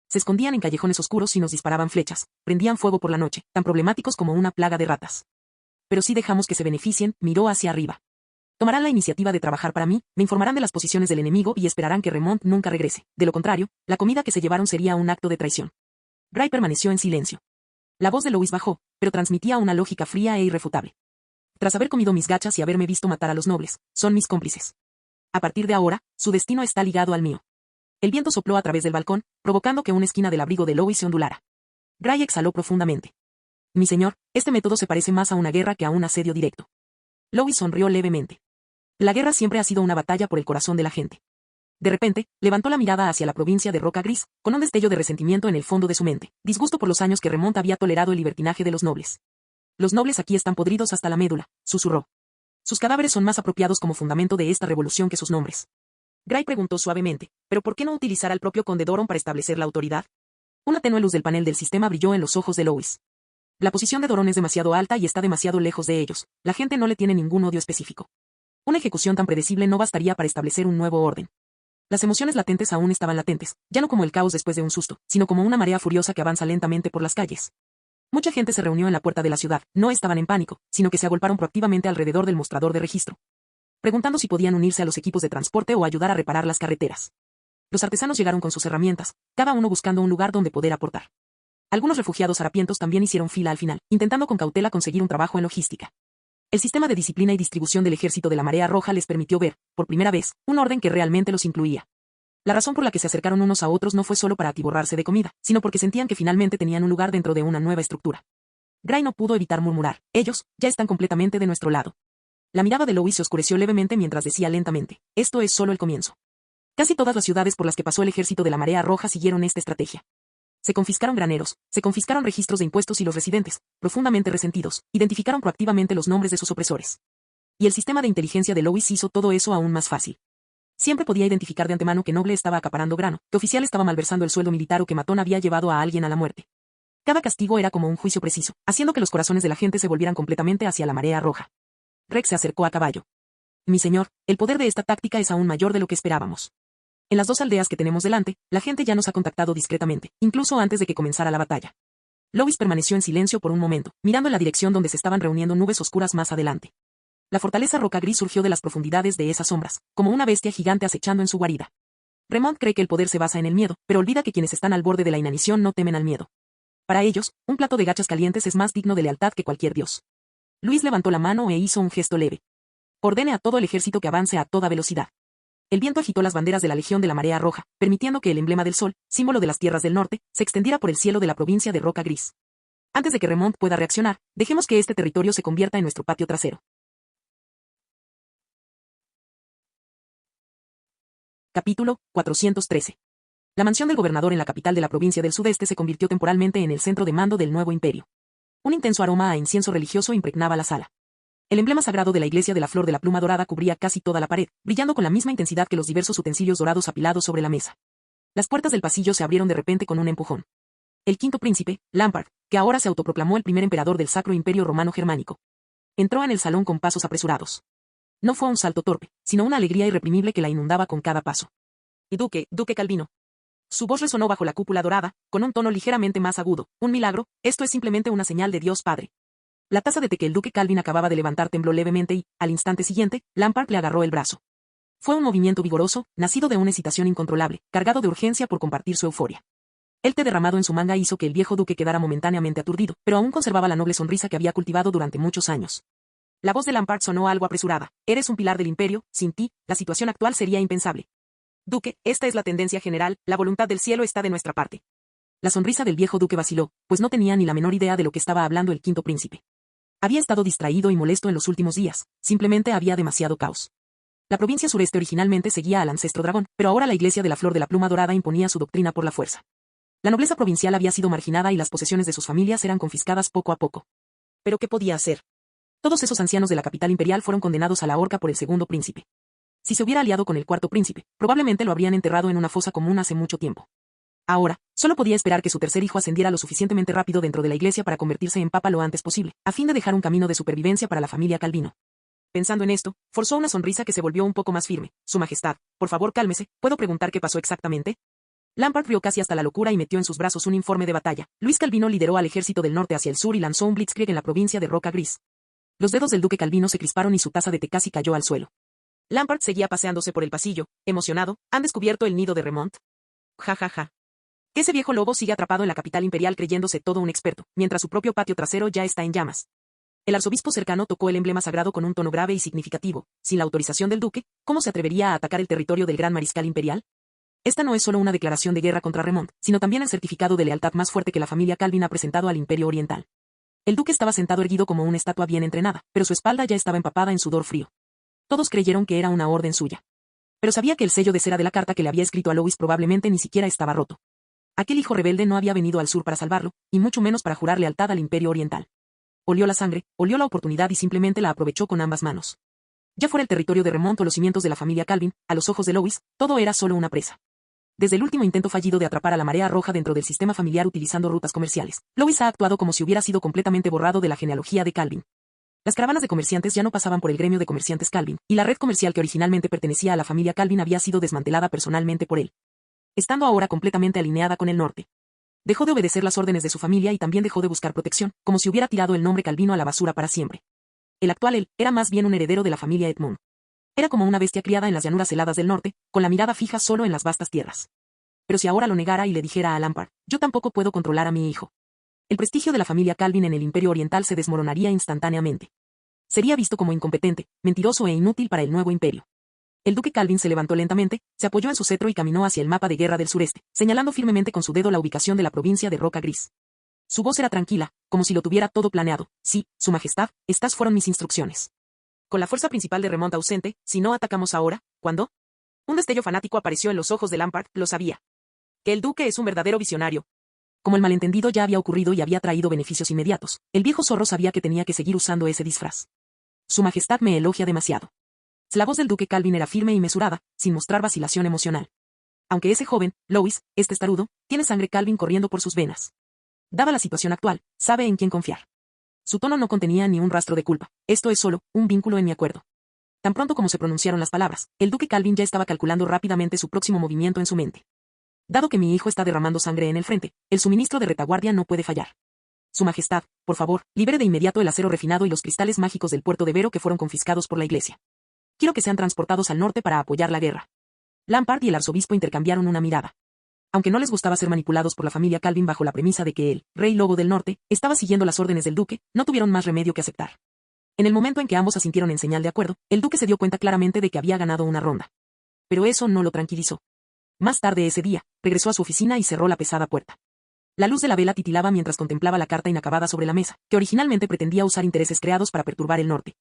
S2: Se escondían en callejones oscuros y nos disparaban flechas, prendían fuego por la noche, tan problemáticos como una plaga de ratas. Pero si dejamos que se beneficien, miró hacia arriba. Tomarán la iniciativa de trabajar para mí, me informarán de las posiciones del enemigo y esperarán que Remont nunca regrese. De lo contrario, la comida que se llevaron sería un acto de traición. Gray permaneció en silencio. La voz de Lewis bajó, pero transmitía una lógica fría e irrefutable. Tras haber comido mis gachas y haberme visto matar a los nobles, son mis cómplices. A partir de ahora, su destino está ligado al mío. El viento sopló a través del balcón, provocando que una esquina del abrigo de Lewis se ondulara. Gray exhaló profundamente. Mi señor, este método se parece más a una guerra que a un asedio directo. Lewis sonrió levemente. La guerra siempre ha sido una batalla por el corazón de la gente. De repente, levantó la mirada hacia la provincia de Roca Gris, con un destello de resentimiento en el fondo de su mente, disgusto por los años que Remont había tolerado el libertinaje de los nobles. Los nobles aquí están podridos hasta la médula, susurró. Sus cadáveres son más apropiados como fundamento de esta revolución que sus nombres. Gray preguntó suavemente, ¿pero por qué no utilizar al propio conde Doron para establecer la autoridad? Una tenue luz del panel del sistema brilló en los ojos de Lewis. La posición de Doron es demasiado alta y está demasiado lejos de ellos, la gente no le tiene ningún odio específico. Una ejecución tan predecible no bastaría para establecer un nuevo orden. Las emociones latentes aún estaban latentes, ya no como el caos después de un susto, sino como una marea furiosa que avanza lentamente por las calles. Mucha gente se reunió en la puerta de la ciudad, no estaban en pánico, sino que se agolparon proactivamente alrededor del mostrador de registro, preguntando si podían unirse a los equipos de transporte o ayudar a reparar las carreteras. Los artesanos llegaron con sus herramientas, cada uno buscando un lugar donde poder aportar. Algunos refugiados harapientos también hicieron fila al final, intentando con cautela conseguir un trabajo en logística. El sistema de disciplina y distribución del ejército de la Marea Roja les permitió ver, por primera vez, un orden que realmente los incluía. La razón por la que se acercaron unos a otros no fue solo para atiborrarse de comida, sino porque sentían que finalmente tenían un lugar dentro de una nueva estructura. Gray no pudo evitar murmurar, ellos, ya están completamente de nuestro lado. La mirada de Lewis se oscureció levemente mientras decía lentamente, esto es solo el comienzo. Casi todas las ciudades por las que pasó el ejército de la Marea Roja siguieron esta estrategia. Se confiscaron graneros, se confiscaron registros de impuestos y los residentes, profundamente resentidos, identificaron proactivamente los nombres de sus opresores. Y el sistema de inteligencia de Lewis hizo todo eso aún más fácil. Siempre podía identificar de antemano que noble estaba acaparando grano, que oficial estaba malversando el sueldo militar o que matón había llevado a alguien a la muerte. Cada castigo era como un juicio preciso, haciendo que los corazones de la gente se volvieran completamente hacia la Marea Roja. Rex se acercó a caballo. Mi señor, el poder de esta táctica es aún mayor de lo que esperábamos. En las 2 aldeas que tenemos delante, la gente ya nos ha contactado discretamente, incluso antes de que comenzara la batalla. Lewis permaneció en silencio por un momento, mirando en la dirección donde se estaban reuniendo nubes oscuras más adelante. La fortaleza Roca Gris surgió de las profundidades de esas sombras, como una bestia gigante acechando en su guarida. Remont cree que el poder se basa en el miedo, pero olvida que quienes están al borde de la inanición no temen al miedo. Para ellos, un plato de gachas calientes es más digno de lealtad que cualquier dios. Luis levantó la mano e hizo un gesto leve. Ordene a todo el ejército que avance a toda velocidad. El viento agitó las banderas de la Legión de la Marea Roja, permitiendo que el emblema del sol, símbolo de las tierras del norte, se extendiera por el cielo de la provincia de Roca Gris. Antes de que Remont pueda reaccionar, dejemos que este territorio se convierta en nuestro patio trasero. Capítulo 413. La mansión del gobernador en la capital de la provincia del sudeste se convirtió temporalmente en el centro de mando del nuevo imperio. Un intenso aroma a incienso religioso impregnaba la sala. El emblema sagrado de la iglesia de la flor de la pluma dorada cubría casi toda la pared, brillando con la misma intensidad que los diversos utensilios dorados apilados sobre la mesa. Las puertas del pasillo se abrieron de repente con un empujón. El quinto príncipe, Lampard, que ahora se autoproclamó el primer emperador del Sacro Imperio Romano Germánico, entró en el salón con pasos apresurados. No fue un salto torpe, sino una alegría irreprimible que la inundaba con cada paso. Y Duque Calvino. Su voz resonó bajo la cúpula dorada, con un tono ligeramente más agudo. Un milagro, esto es simplemente una señal de Dios Padre. La taza de té que el duque Calvin acababa de levantar tembló levemente y, al instante siguiente, Lampard le agarró el brazo. Fue un movimiento vigoroso, nacido de una excitación incontrolable, cargado de urgencia por compartir su euforia. El té derramado en su manga hizo que el viejo duque quedara momentáneamente aturdido, pero aún conservaba la noble sonrisa que había cultivado durante muchos años. La voz de Lampard sonó algo apresurada. Eres un pilar del imperio, sin ti, la situación actual sería impensable. Duque, esta es la tendencia general, la voluntad del cielo está de nuestra parte. La sonrisa del viejo duque vaciló, pues no tenía ni la menor idea de lo que estaba hablando el quinto príncipe. Había estado distraído y molesto en los últimos días, simplemente había demasiado caos. La provincia sureste originalmente seguía al ancestro dragón, pero ahora la iglesia de la flor de la pluma dorada imponía su doctrina por la fuerza. La nobleza provincial había sido marginada y las posesiones de sus familias eran confiscadas poco a poco. ¿Pero qué podía hacer? Todos esos ancianos de la capital imperial fueron condenados a la horca por el segundo príncipe. Si se hubiera aliado con el cuarto príncipe, probablemente lo habrían enterrado en una fosa común hace mucho tiempo. Ahora, solo podía esperar que su tercer hijo ascendiera lo suficientemente rápido dentro de la iglesia para convertirse en papa lo antes posible, a fin de dejar un camino de supervivencia para la familia Calvino. Pensando en esto, forzó una sonrisa que se volvió un poco más firme. Su Majestad, por favor cálmese, ¿puedo preguntar qué pasó exactamente? Lampard rió casi hasta la locura y metió en sus brazos un informe de batalla. Luis Calvino lideró al ejército del norte hacia el sur y lanzó un blitzkrieg en la provincia de Roca Gris. Los dedos del duque Calvino se crisparon y su taza de té casi cayó al suelo. Lampard seguía paseándose por el pasillo, emocionado. ¿Han descubierto el nido de Remont? Ja ja ja. Que ese viejo lobo sigue atrapado en la capital imperial creyéndose todo un experto, mientras su propio patio trasero ya está en llamas. El arzobispo cercano tocó el emblema sagrado con un tono grave y significativo. Sin la autorización del duque, ¿cómo se atrevería a atacar el territorio del gran mariscal imperial? Esta no es solo una declaración de guerra contra Remont, sino también el certificado de lealtad más fuerte que la familia Calvin ha presentado al Imperio Oriental. El duque estaba sentado erguido como una estatua bien entrenada, pero su espalda ya estaba empapada en sudor frío. Todos creyeron que era una orden suya. Pero sabía que el sello de cera de la carta que le había escrito a Louis probablemente ni siquiera estaba roto. Aquel hijo rebelde no había venido al sur para salvarlo, y mucho menos para jurar lealtad al Imperio Oriental. Olió la sangre, olió la oportunidad y simplemente la aprovechó con ambas manos. Ya fuera el territorio de Remont o los cimientos de la familia Calvin, a los ojos de Louis, todo era solo una presa. Desde el último intento fallido de atrapar a la marea roja dentro del sistema familiar utilizando rutas comerciales, Louis ha actuado como si hubiera sido completamente borrado de la genealogía de Calvin. Las caravanas de comerciantes ya no pasaban por el gremio de comerciantes Calvin, y la red comercial que originalmente pertenecía a la familia Calvin había sido desmantelada personalmente por él. Estando ahora completamente alineada con el norte. Dejó de obedecer las órdenes de su familia y también dejó de buscar protección, como si hubiera tirado el nombre Calvino a la basura para siempre. El actual él, era más bien un heredero de la familia Edmund. Era como una bestia criada en las llanuras heladas del norte, con la mirada fija solo en las vastas tierras. Pero si ahora lo negara y le dijera a Lampard, yo tampoco puedo controlar a mi hijo. El prestigio de la familia Calvin en el Imperio Oriental se desmoronaría instantáneamente. Sería visto como incompetente, mentiroso e inútil para el nuevo imperio. El duque Calvin se levantó lentamente, se apoyó en su cetro y caminó hacia el mapa de guerra del sureste, señalando firmemente con su dedo la ubicación de la provincia de Roca Gris. Su voz era tranquila, como si lo tuviera todo planeado. Sí, Su Majestad, estas fueron mis instrucciones. Con la fuerza principal de Remont ausente, si no atacamos ahora, ¿cuándo? Un destello fanático apareció en los ojos de Lampard, lo sabía. Que el duque es un verdadero visionario. Como el malentendido ya había ocurrido y había traído beneficios inmediatos, el viejo zorro sabía que tenía que seguir usando ese disfraz. Su Majestad me elogia demasiado. La voz del duque Calvin era firme y mesurada, sin mostrar vacilación emocional. Aunque ese joven, Louis, es testarudo, tiene sangre Calvin corriendo por sus venas. Dada la situación actual, sabe en quién confiar. Su tono no contenía ni un rastro de culpa. Esto es solo un vínculo en mi acuerdo. Tan pronto como se pronunciaron las palabras, el duque Calvin ya estaba calculando rápidamente su próximo movimiento en su mente. Dado que mi hijo está derramando sangre en el frente, el suministro de retaguardia no puede fallar. Su Majestad, por favor, libere de inmediato el acero refinado y los cristales mágicos del puerto de Vero que fueron confiscados por la iglesia. Quiero que sean transportados al norte para apoyar la guerra. Lampard y el arzobispo intercambiaron una mirada. Aunque no les gustaba ser manipulados por la familia Calvin bajo la premisa de que el rey lobo del norte estaba siguiendo las órdenes del duque, no tuvieron más remedio que aceptar. En el momento en que ambos asintieron en señal de acuerdo, el duque se dio cuenta claramente de que había ganado una ronda. Pero eso no lo tranquilizó. Más tarde ese día, regresó a su oficina y cerró la pesada puerta. La luz de la vela titilaba mientras contemplaba la carta inacabada sobre la mesa, que originalmente pretendía usar intereses creados para perturbar el norte.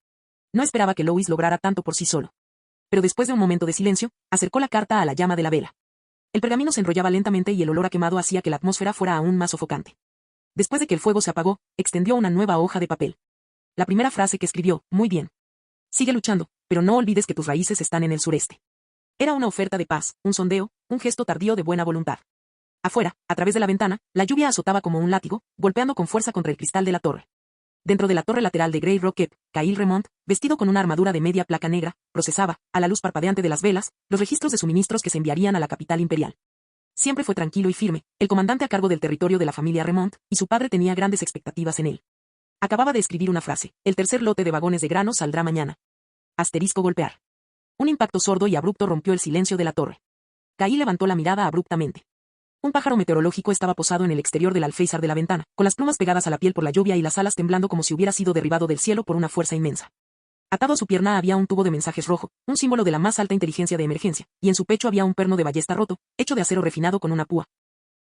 S2: No esperaba que Louis lograra tanto por sí solo. Pero después de un momento de silencio, acercó la carta a la llama de la vela. El pergamino se enrollaba lentamente y el olor a quemado hacía que la atmósfera fuera aún más sofocante. Después de que el fuego se apagó, extendió una nueva hoja de papel. La primera frase que escribió: muy bien. Sigue luchando, pero no olvides que tus raíces están en el sureste. Era una oferta de paz, un sondeo, un gesto tardío de buena voluntad. Afuera, a través de la ventana, la lluvia azotaba como un látigo, golpeando con fuerza contra el cristal de la torre. Dentro de la torre lateral de Grey Rocket, Kyle Remont, vestido con una armadura de media placa negra, procesaba, a la luz parpadeante de las velas, los registros de suministros que se enviarían a la capital imperial. Siempre fue tranquilo y firme, el comandante a cargo del territorio de la familia Remont, y su padre tenía grandes expectativas en él. Acababa de escribir una frase: el tercer lote de vagones de grano saldrá mañana. Asterisco golpear. Un impacto sordo y abrupto rompió el silencio de la torre. Kyle levantó la mirada abruptamente. Un pájaro meteorológico estaba posado en el exterior del alféizar de la ventana, con las plumas pegadas a la piel por la lluvia y las alas temblando como si hubiera sido derribado del cielo por una fuerza inmensa. Atado a su pierna había un tubo de mensajes rojo, un símbolo de la más alta inteligencia de emergencia, y en su pecho había un perno de ballesta roto, hecho de acero refinado con una púa.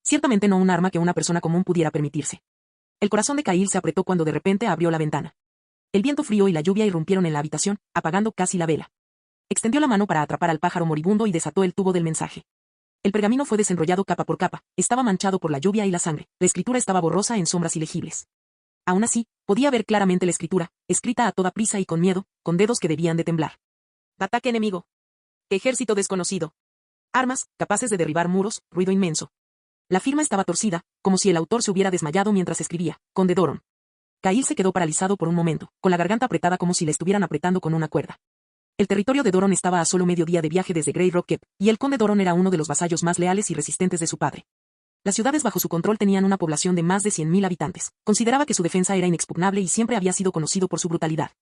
S2: Ciertamente no un arma que una persona común pudiera permitirse. El corazón de Kyle se apretó cuando de repente abrió la ventana. El viento frío y la lluvia irrumpieron en la habitación, apagando casi la vela. Extendió la mano para atrapar al pájaro moribundo y desató el tubo del mensaje. El pergamino fue desenrollado capa por capa, estaba manchado por la lluvia y la sangre, la escritura estaba borrosa en sombras ilegibles. Aún así, podía ver claramente la escritura, escrita a toda prisa y con miedo, con dedos que debían de temblar. Ataque enemigo. Ejército desconocido. Armas, capaces de derribar muros, ruido inmenso. La firma estaba torcida, como si el autor se hubiera desmayado mientras escribía: Conde Doron. Kyle se quedó paralizado por un momento, con la garganta apretada como si le estuvieran apretando con una cuerda. El territorio de Doron estaba a solo medio día de viaje desde Grey Rocket, y el conde Doron era uno de los vasallos más leales y resistentes de su padre. Las ciudades bajo su control tenían una población de más de 100.000 habitantes. Consideraba que su defensa era inexpugnable y siempre había sido conocido por su brutalidad.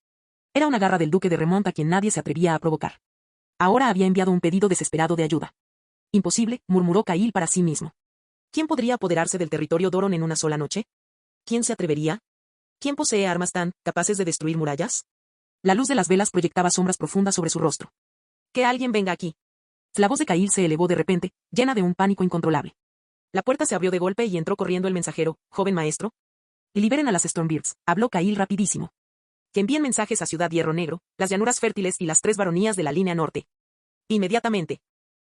S2: Era una garra del duque de Remont a quien nadie se atrevía a provocar. Ahora había enviado un pedido desesperado de ayuda. Imposible, murmuró Kyle para sí mismo. ¿Quién podría apoderarse del territorio Doron en una sola noche? ¿Quién se atrevería? ¿Quién posee armas tan capaces de destruir murallas? La luz de las velas proyectaba sombras profundas sobre su rostro. Que alguien venga aquí. La voz de Kyle se elevó de repente, llena de un pánico incontrolable. La puerta se abrió de golpe y entró corriendo el mensajero: joven maestro. Liberen a las Stormbirds, habló Kyle rapidísimo. Que envíen mensajes a Ciudad Hierro Negro, las llanuras fértiles y las 3 baronías de la línea norte. Inmediatamente.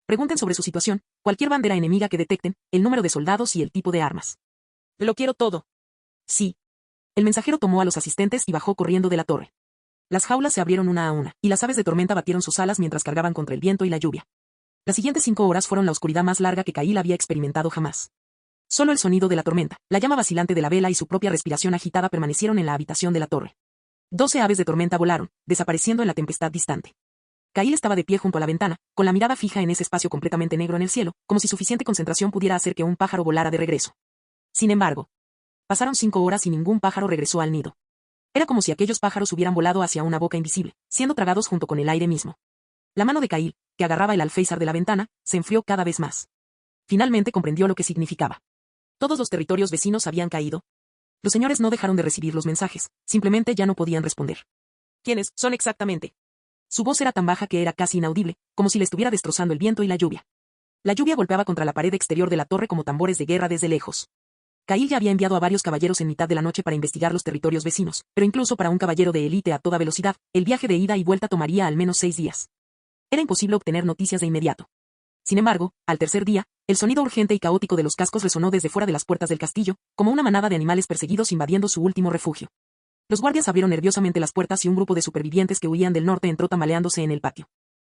S2: Pregunten sobre su situación, cualquier bandera enemiga que detecten, el número de soldados y el tipo de armas. Lo quiero todo. Sí. El mensajero tomó a los asistentes y bajó corriendo de la torre. Las jaulas se abrieron una a una, y las aves de tormenta batieron sus alas mientras cargaban contra el viento y la lluvia. Las siguientes 5 horas fueron la oscuridad más larga que Kyle había experimentado jamás. Solo el sonido de la tormenta, la llama vacilante de la vela y su propia respiración agitada permanecieron en la habitación de la torre. 12 aves de tormenta volaron, desapareciendo en la tempestad distante. Kyle estaba de pie junto a la ventana, con la mirada fija en ese espacio completamente negro en el cielo, como si suficiente concentración pudiera hacer que un pájaro volara de regreso. Sin embargo, pasaron 5 horas y ningún pájaro regresó al nido. Era como si aquellos pájaros hubieran volado hacia una boca invisible, siendo tragados junto con el aire mismo. La mano de Kyle, que agarraba el alféizar de la ventana, se enfrió cada vez más. Finalmente comprendió lo que significaba. Todos los territorios vecinos habían caído. Los señores no dejaron de recibir los mensajes, simplemente ya no podían responder. ¿Quiénes son exactamente? Su voz era tan baja que era casi inaudible, como si le estuviera destrozando el viento y la lluvia. La lluvia golpeaba contra la pared exterior de la torre como tambores de guerra desde lejos. Kyle ya había enviado a varios caballeros en mitad de la noche para investigar los territorios vecinos, pero incluso para un caballero de élite a toda velocidad, el viaje de ida y vuelta tomaría al menos 6 días. Era imposible obtener noticias de inmediato. Sin embargo, al tercer día, el sonido urgente y caótico de los cascos resonó desde fuera de las puertas del castillo, como una manada de animales perseguidos invadiendo su último refugio. Los guardias abrieron nerviosamente las puertas y un grupo de supervivientes que huían del norte entró tambaleándose en el patio.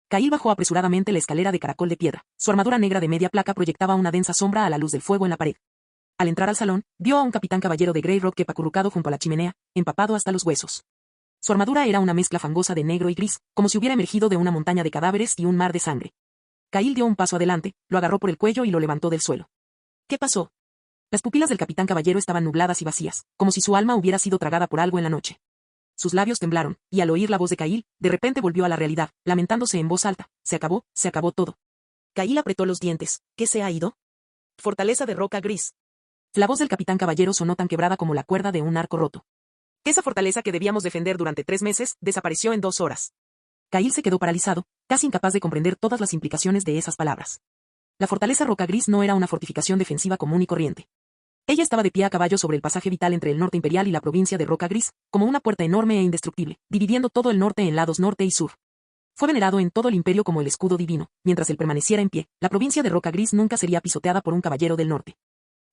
S2: Kyle bajó apresuradamente la escalera de caracol de piedra. Su armadura negra de media placa proyectaba una densa sombra a la luz del fuego en la pared. Al entrar al salón, vio a un capitán caballero de Grey Rocket acurrucado junto a la chimenea, empapado hasta los huesos. Su armadura era una mezcla fangosa de negro y gris, como si hubiera emergido de una montaña de cadáveres y un mar de sangre. Kyle dio un paso adelante, lo agarró por el cuello y lo levantó del suelo. ¿Qué pasó? Las pupilas del capitán caballero estaban nubladas y vacías, como si su alma hubiera sido tragada por algo en la noche. Sus labios temblaron, y al oír la voz de Kyle, de repente volvió a la realidad, lamentándose en voz alta: se acabó todo. Kyle apretó los dientes. ¿Qué se ha ido? Fortaleza de roca gris. La voz del capitán caballero sonó tan quebrada como la cuerda de un arco roto. Esa fortaleza que debíamos defender durante 3 meses, desapareció en 2 horas. Kyle se quedó paralizado, casi incapaz de comprender todas las implicaciones de esas palabras. La fortaleza Roca Gris no era una fortificación defensiva común y corriente. Ella estaba de pie a caballo sobre el pasaje vital entre el norte imperial y la provincia de Roca Gris, como una puerta enorme e indestructible, dividiendo todo el norte en lados norte y sur. Fue venerado en todo el imperio como el escudo divino. Mientras él permaneciera en pie, la provincia de Roca Gris nunca sería pisoteada por un caballero del norte.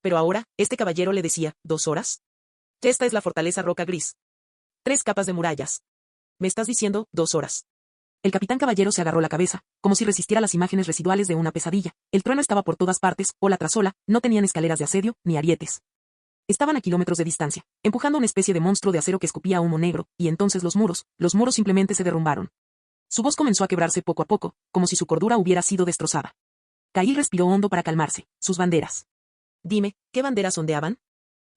S2: Pero ahora, este caballero le decía, ¿2 horas? Esta es la fortaleza Roca Gris. 3 capas de murallas. Me estás diciendo, 2 horas. El capitán caballero se agarró la cabeza, como si resistiera las imágenes residuales de una pesadilla. El trueno estaba por todas partes, ola tras ola, no tenían escaleras de asedio, ni arietes. Estaban a kilómetros de distancia, empujando una especie de monstruo de acero que escupía humo negro, y entonces los muros simplemente se derrumbaron. Su voz comenzó a quebrarse poco a poco, como si su cordura hubiera sido destrozada. Cail respiró hondo para calmarse. Sus banderas. Dime, ¿qué banderas ondeaban?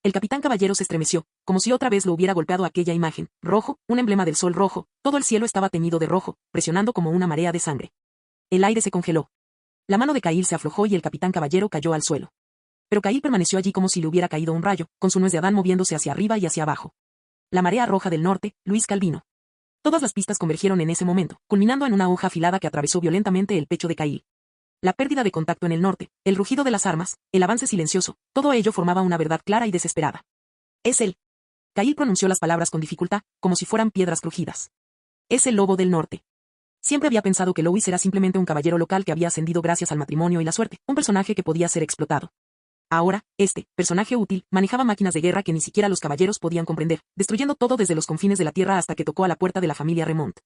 S2: El capitán caballero se estremeció, como si otra vez lo hubiera golpeado aquella imagen. Rojo, un emblema del sol rojo, todo el cielo estaba teñido de rojo, presionando como una marea de sangre. El aire se congeló. La mano de Cail se aflojó y el capitán caballero cayó al suelo. Pero Cail permaneció allí como si le hubiera caído un rayo, con su nuez de Adán moviéndose hacia arriba y hacia abajo. La marea roja del norte, Luis Calvino. Todas las pistas convergieron en ese momento, culminando en una hoja afilada que atravesó violentamente el pecho de Cail. La pérdida de contacto en el norte, el rugido de las armas, el avance silencioso, todo ello formaba una verdad clara y desesperada. Es él. Cail pronunció las palabras con dificultad, como si fueran piedras crujidas. Es el lobo del norte. Siempre había pensado que Louis era simplemente un caballero local que había ascendido gracias al matrimonio y la suerte, un personaje que podía ser explotado. Ahora, este personaje útil manejaba máquinas de guerra que ni siquiera los caballeros podían comprender, destruyendo todo desde los confines de la tierra hasta que tocó a la puerta de la familia Remont.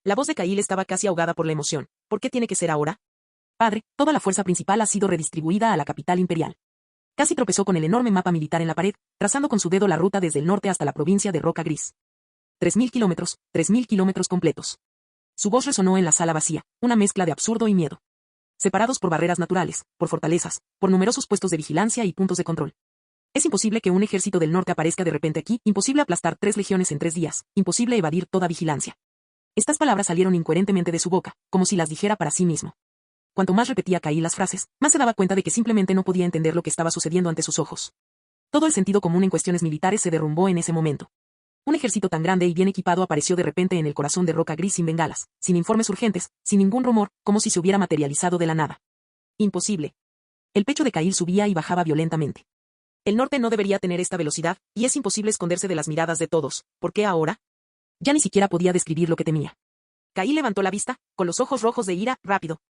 S2: La voz de Cail estaba casi ahogada por la emoción. ¿Por qué tiene que ser ahora? Padre, toda la fuerza principal ha sido redistribuida a la capital imperial. Casi tropezó con el enorme mapa militar en la pared, trazando con su dedo la ruta desde el norte hasta la provincia de Roca Gris. 3.000 kilómetros completos. Su voz resonó en la sala vacía, una mezcla de absurdo y miedo. Separados por barreras naturales, por fortalezas, por numerosos puestos de vigilancia y puntos de control. Es imposible que un ejército del norte aparezca de repente aquí, imposible aplastar 3 legiones en 3 días, imposible evadir toda vigilancia. Estas palabras salieron incoherentemente de su boca, como si las dijera para sí mismo. Cuanto más repetía Cail las frases, más se daba cuenta de que simplemente no podía entender lo que estaba sucediendo ante sus ojos. Todo el sentido común en cuestiones militares se derrumbó en ese momento. Un ejército tan grande y bien equipado apareció de repente en el corazón de Roca Gris sin bengalas, sin informes urgentes, sin ningún rumor, como si se hubiera materializado de la nada. Imposible. El pecho de Cail subía y bajaba violentamente. El norte no debería tener esta velocidad, y es imposible esconderse de las miradas de todos. ¿Por qué ahora? Ya ni siquiera podía describir lo que temía. Cail levantó la vista, con los ojos rojos de ira, rápido.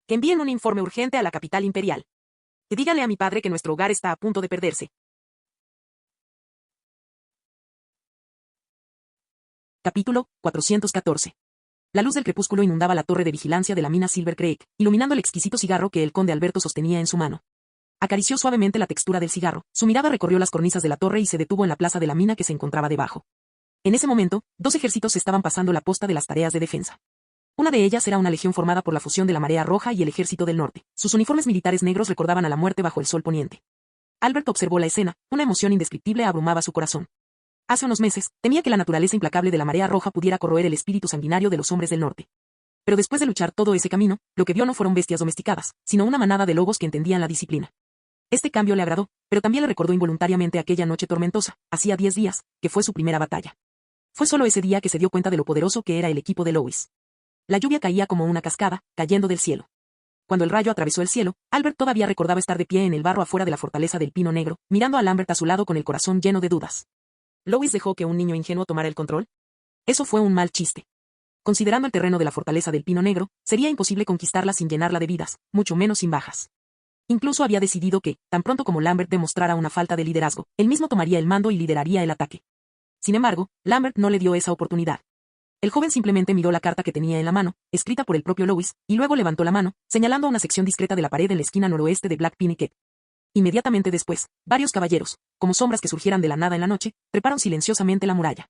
S2: Que envíen un informe urgente a la capital imperial. Que díganle a mi padre que nuestro hogar está a punto de perderse. Capítulo 414. La luz del crepúsculo inundaba la torre de vigilancia de la mina Silver Creek, iluminando el exquisito cigarro que el conde Alberto sostenía en su mano. Acarició suavemente la textura del cigarro, su mirada recorrió las cornisas de la torre y se detuvo en la plaza de la mina que se encontraba debajo. En ese momento, 2 ejércitos estaban pasando la posta de las tareas de defensa. Una de ellas era una legión formada por la fusión de la Marea Roja y el Ejército del Norte. Sus uniformes militares negros recordaban a la muerte bajo el sol poniente. Albert observó la escena, una emoción indescriptible abrumaba su corazón. Hace unos meses, temía que la naturaleza implacable de la Marea Roja pudiera corroer el espíritu sanguinario de los hombres del norte. Pero después de luchar todo ese camino, lo que vio no fueron bestias domesticadas, sino una manada de lobos que entendían la disciplina. Este cambio le agradó, pero también le recordó involuntariamente aquella noche tormentosa, hacía 10 días, que fue su primera batalla. Fue solo ese día que se dio cuenta de lo poderoso que era el equipo de Louis. La lluvia caía como una cascada, cayendo del cielo. Cuando el rayo atravesó el cielo, Albert todavía recordaba estar de pie en el barro afuera de la fortaleza del Pino Negro, mirando a Lambert a su lado con el corazón lleno de dudas. ¿Louis dejó que un niño ingenuo tomara el control? Eso fue un mal chiste. Considerando el terreno de la fortaleza del Pino Negro, sería imposible conquistarla sin llenarla de vidas, mucho menos sin bajas. Incluso había decidido que, tan pronto como Lambert demostrara una falta de liderazgo, él mismo tomaría el mando y lideraría el ataque. Sin embargo, Lambert no le dio esa oportunidad. El joven simplemente miró la carta que tenía en la mano, escrita por el propio Louis, y luego levantó la mano, señalando una sección discreta de la pared en la esquina noroeste de Black Pinnacle. Inmediatamente después, varios caballeros, como sombras que surgieran de la nada en la noche, treparon silenciosamente la muralla.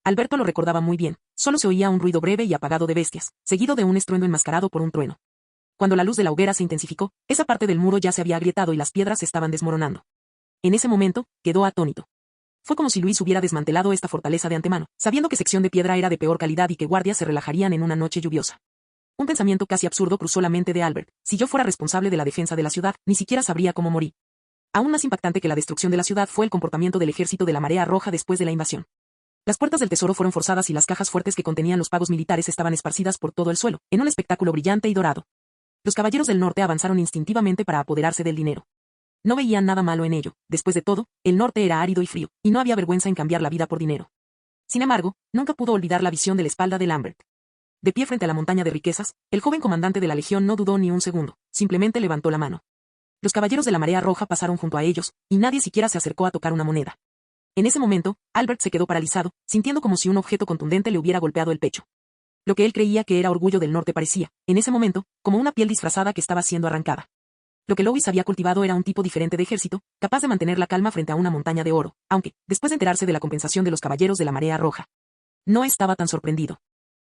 S2: Alberto lo recordaba muy bien, solo se oía un ruido breve y apagado de bestias, seguido de un estruendo enmascarado por un trueno. Cuando la luz de la hoguera se intensificó, esa parte del muro ya se había agrietado y las piedras se estaban desmoronando. En ese momento, quedó atónito. Fue como si Luis hubiera desmantelado esta fortaleza de antemano, sabiendo que sección de piedra era de peor calidad y que guardias se relajarían en una noche lluviosa. Un pensamiento casi absurdo cruzó la mente de Albert. Si yo fuera responsable de la defensa de la ciudad, ni siquiera sabría cómo morí. Aún más impactante que la destrucción de la ciudad fue el comportamiento del ejército de la Marea Roja después de la invasión. Las puertas del tesoro fueron forzadas y las cajas fuertes que contenían los pagos militares estaban esparcidas por todo el suelo, en un espectáculo brillante y dorado. Los caballeros del norte avanzaron instintivamente para apoderarse del dinero. No veían nada malo en ello, después de todo, el norte era árido y frío, y no había vergüenza en cambiar la vida por dinero. Sin embargo, nunca pudo olvidar la visión de la espalda de Lambert. De pie frente a la montaña de riquezas, el joven comandante de la legión no dudó ni un segundo, simplemente levantó la mano. Los caballeros de la marea roja pasaron junto a ellos, y nadie siquiera se acercó a tocar una moneda. En ese momento, Albert se quedó paralizado, sintiendo como si un objeto contundente le hubiera golpeado el pecho. Lo que él creía que era orgullo del norte parecía, en ese momento, como una piel disfrazada que estaba siendo arrancada. Lo que Lois había cultivado era un tipo diferente de ejército, capaz de mantener la calma frente a una montaña de oro, aunque, después de enterarse de la compensación de los caballeros de la marea roja, no estaba tan sorprendido.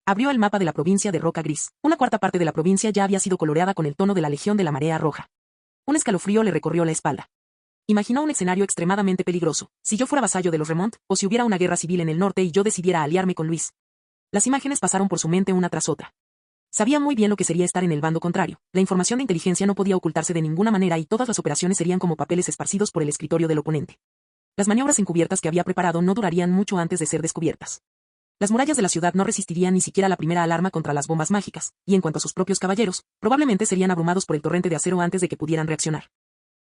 S2: Abrió el mapa de la provincia de Roca Gris. Una cuarta parte de la provincia ya había sido coloreada con el tono de la legión de la marea roja. Un escalofrío le recorrió la espalda. Imaginó un escenario extremadamente peligroso, si yo fuera vasallo de los Remont, o si hubiera una guerra civil en el norte y yo decidiera aliarme con Luis. Las imágenes pasaron por su mente una tras otra. Sabía muy bien lo que sería estar en el bando contrario. La información de inteligencia no podía ocultarse de ninguna manera y todas las operaciones serían como papeles esparcidos por el escritorio del oponente. Las maniobras encubiertas que había preparado no durarían mucho antes de ser descubiertas. Las murallas de la ciudad no resistirían ni siquiera la primera alarma contra las bombas mágicas, y en cuanto a sus propios caballeros, probablemente serían abrumados por el torrente de acero antes de que pudieran reaccionar.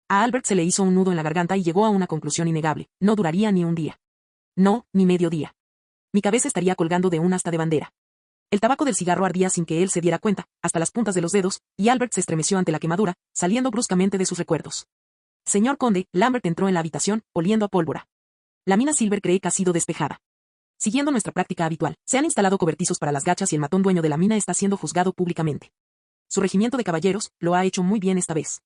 S2: A Albert se le hizo un nudo en la garganta y llegó a una conclusión innegable: no duraría ni un día. No, ni medio día. Mi cabeza estaría colgando de un asta de bandera. El tabaco del cigarro ardía sin que él se diera cuenta, hasta las puntas de los dedos, y Albert se estremeció ante la quemadura, saliendo bruscamente de sus recuerdos. Señor conde, Lambert entró en la habitación, oliendo a pólvora. La mina Silver Creek ha sido despejada. Siguiendo nuestra práctica habitual, se han instalado cobertizos para las gachas y el matón dueño de la mina está siendo juzgado públicamente. Su regimiento de caballeros lo ha hecho muy bien esta vez.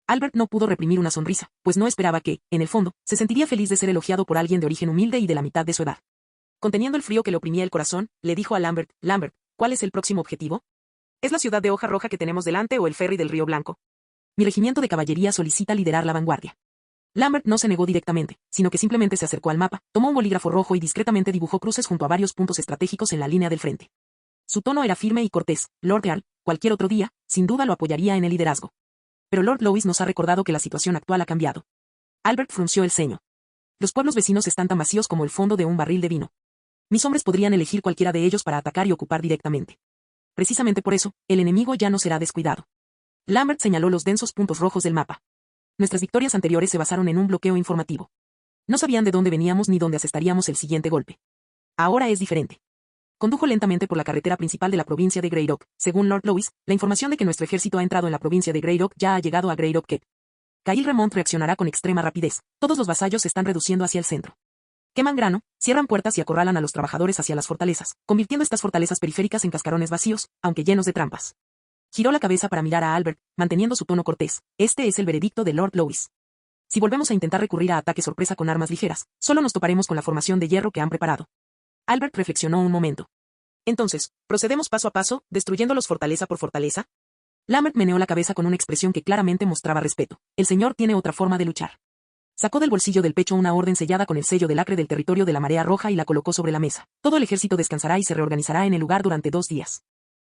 S2: Albert no pudo reprimir una sonrisa, pues no esperaba que, en el fondo, se sentiría feliz de ser elogiado por alguien de origen humilde y de la mitad de su edad. Conteniendo el frío que le oprimía el corazón, le dijo a Lambert: Lambert, ¿cuál es el próximo objetivo? ¿Es la ciudad de hoja roja que tenemos delante o el ferry del Río Blanco? Mi regimiento de caballería solicita liderar la vanguardia. Lambert no se negó directamente, sino que simplemente se acercó al mapa, tomó un bolígrafo rojo y discretamente dibujó cruces junto a varios puntos estratégicos en la línea del frente. Su tono era firme y cortés. Lord Earl, cualquier otro día, sin duda lo apoyaría en el liderazgo. Pero Lord Lois nos ha recordado que la situación actual ha cambiado. Albert frunció el ceño. Los pueblos vecinos están tan vacíos como el fondo de un barril de vino. Mis hombres podrían elegir cualquiera de ellos para atacar y ocupar directamente. Precisamente por eso, el enemigo ya no será descuidado. Lambert señaló los densos puntos rojos del mapa. Nuestras victorias anteriores se basaron en un bloqueo informativo. No sabían de dónde veníamos ni dónde asestaríamos el siguiente golpe. Ahora es diferente. Condujo lentamente por la carretera principal de la provincia de Greyrock. Según Lord Lois, la información de que nuestro ejército ha entrado en la provincia de Greyrock ya ha llegado a Greyrock Keep. Kyle Remont reaccionará con extrema rapidez. Todos los vasallos se están reduciendo hacia el centro. Queman grano, cierran puertas y acorralan a los trabajadores hacia las fortalezas, convirtiendo estas fortalezas periféricas en cascarones vacíos, aunque llenos de trampas. Giró la cabeza para mirar a Albert, manteniendo su tono cortés. Este es el veredicto de Lord Lois. Si volvemos a intentar recurrir a ataque sorpresa con armas ligeras, solo nos toparemos con la formación de hierro que han preparado. Albert reflexionó un momento. Entonces, ¿procedemos paso a paso, destruyéndolos fortaleza por fortaleza? Lambert meneó la cabeza con una expresión que claramente mostraba respeto. El señor tiene otra forma de luchar. Sacó del bolsillo del pecho una orden sellada con el sello del acre del territorio de la marea roja y la colocó sobre la mesa. Todo el ejército descansará y se reorganizará en el lugar durante 2 días.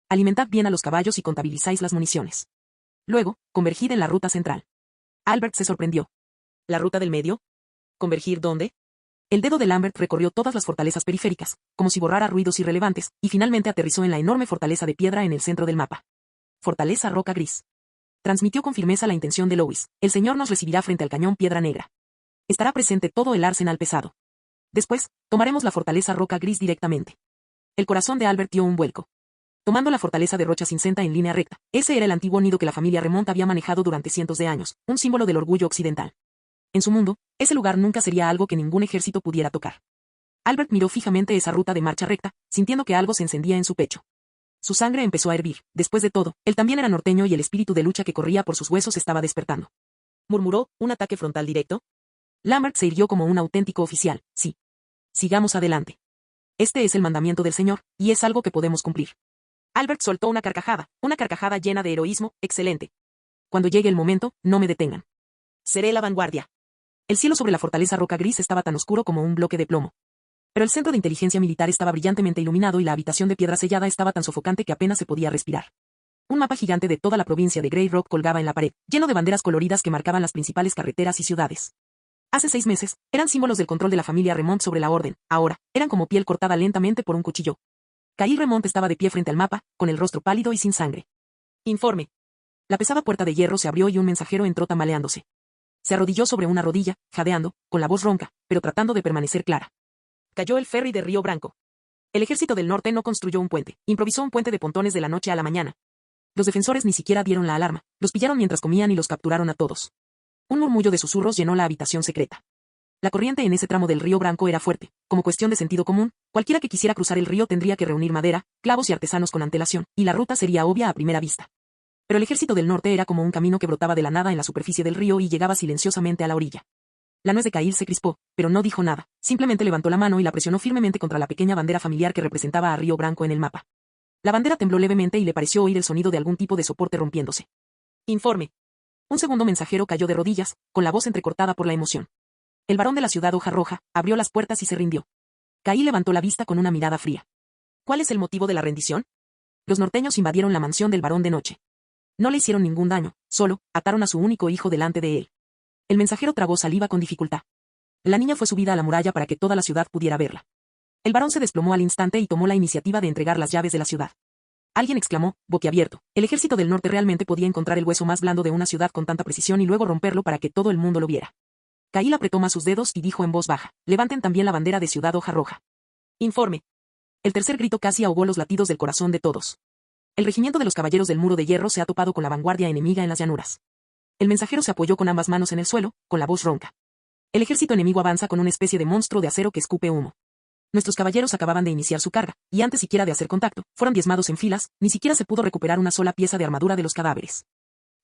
S2: Alimentad bien a los caballos y contabilizáis las municiones. Luego, convergid en la ruta central. Albert se sorprendió. ¿La ruta del medio? ¿Convergir dónde? El dedo de Lambert recorrió todas las fortalezas periféricas, como si borrara ruidos irrelevantes, y finalmente aterrizó en la enorme fortaleza de piedra en el centro del mapa. Fortaleza Roca Gris. Transmitió con firmeza la intención de Lois. El señor nos recibirá frente al cañón Piedra Negra. Estará presente todo el arsenal pesado. Después, tomaremos la fortaleza Roca Gris directamente. El corazón de Albert dio un vuelco. Tomando la fortaleza de rocha cincenta en línea recta, ese era el antiguo nido que la familia Remont había manejado durante cientos de años, un símbolo del orgullo occidental. En su mundo, ese lugar nunca sería algo que ningún ejército pudiera tocar. Albert miró fijamente esa ruta de marcha recta, sintiendo que algo se encendía en su pecho. Su sangre empezó a hervir. Después de todo, él también era norteño y el espíritu de lucha que corría por sus huesos estaba despertando. Murmuró: ¿un ataque frontal directo? Lambert se irguió como un auténtico oficial. Sí. Sigamos adelante. Este es el mandamiento del señor, y es algo que podemos cumplir. Albert soltó una carcajada llena de heroísmo. Excelente. Cuando llegue el momento, no me detengan. Seré la vanguardia. El cielo sobre la fortaleza Roca Gris estaba tan oscuro como un bloque de plomo. Pero el centro de inteligencia militar estaba brillantemente iluminado y la habitación de piedra sellada estaba tan sofocante que apenas se podía respirar. Un mapa gigante de toda la provincia de Grey Rock colgaba en la pared, lleno de banderas coloridas que marcaban las principales carreteras y ciudades. Hace 6 meses, eran símbolos del control de la familia Remont sobre la orden. Ahora, eran como piel cortada lentamente por un cuchillo. Kyle Remont estaba de pie frente al mapa, con el rostro pálido y sin sangre. Informe. La pesada puerta de hierro se abrió y un mensajero entró tambaleándose. Se arrodilló sobre una rodilla, jadeando, con la voz ronca, pero tratando de permanecer clara. Cayó el ferry de Río Branco. El ejército del norte no construyó un puente, improvisó un puente de pontones de la noche a la mañana. Los defensores ni siquiera dieron la alarma, los pillaron mientras comían y los capturaron a todos. Un murmullo de susurros llenó la habitación secreta. La corriente en ese tramo del río Branco era fuerte. Como cuestión de sentido común, cualquiera que quisiera cruzar el río tendría que reunir madera, clavos y artesanos con antelación, y la ruta sería obvia a primera vista. Pero el ejército del norte era como un camino que brotaba de la nada en la superficie del río y llegaba silenciosamente a la orilla. La nuez de Cail se crispó, pero no dijo nada, simplemente levantó la mano y la presionó firmemente contra la pequeña bandera familiar que representaba a Río Branco en el mapa. La bandera tembló levemente y le pareció oír el sonido de algún tipo de soporte rompiéndose. Informe. Un segundo mensajero cayó de rodillas, con la voz entrecortada por la emoción. El varón de la ciudad Hoja Roja abrió las puertas y se rindió. Cail levantó la vista con una mirada fría. ¿Cuál es el motivo de la rendición? Los norteños invadieron la mansión del varón de noche. No le hicieron ningún daño, solo ataron a su único hijo delante de él. El mensajero tragó saliva con dificultad. La niña fue subida a la muralla para que toda la ciudad pudiera verla. El varón se desplomó al instante y tomó la iniciativa de entregar las llaves de la ciudad. Alguien exclamó, boquiabierto, el ejército del norte realmente podía encontrar el hueso más blando de una ciudad con tanta precisión y luego romperlo para que todo el mundo lo viera. Cail apretó más sus dedos y dijo en voz baja, levanten también la bandera de Ciudad Hoja Roja. Informe. El tercer grito casi ahogó los latidos del corazón de todos. El regimiento de los caballeros del Muro de Hierro se ha topado con la vanguardia enemiga en las llanuras. El mensajero se apoyó con ambas manos en el suelo, con la voz ronca. El ejército enemigo avanza con una especie de monstruo de acero que escupe humo. Nuestros caballeros acababan de iniciar su carga, y antes siquiera de hacer contacto, fueron diezmados en filas, ni siquiera se pudo recuperar una sola pieza de armadura de los cadáveres.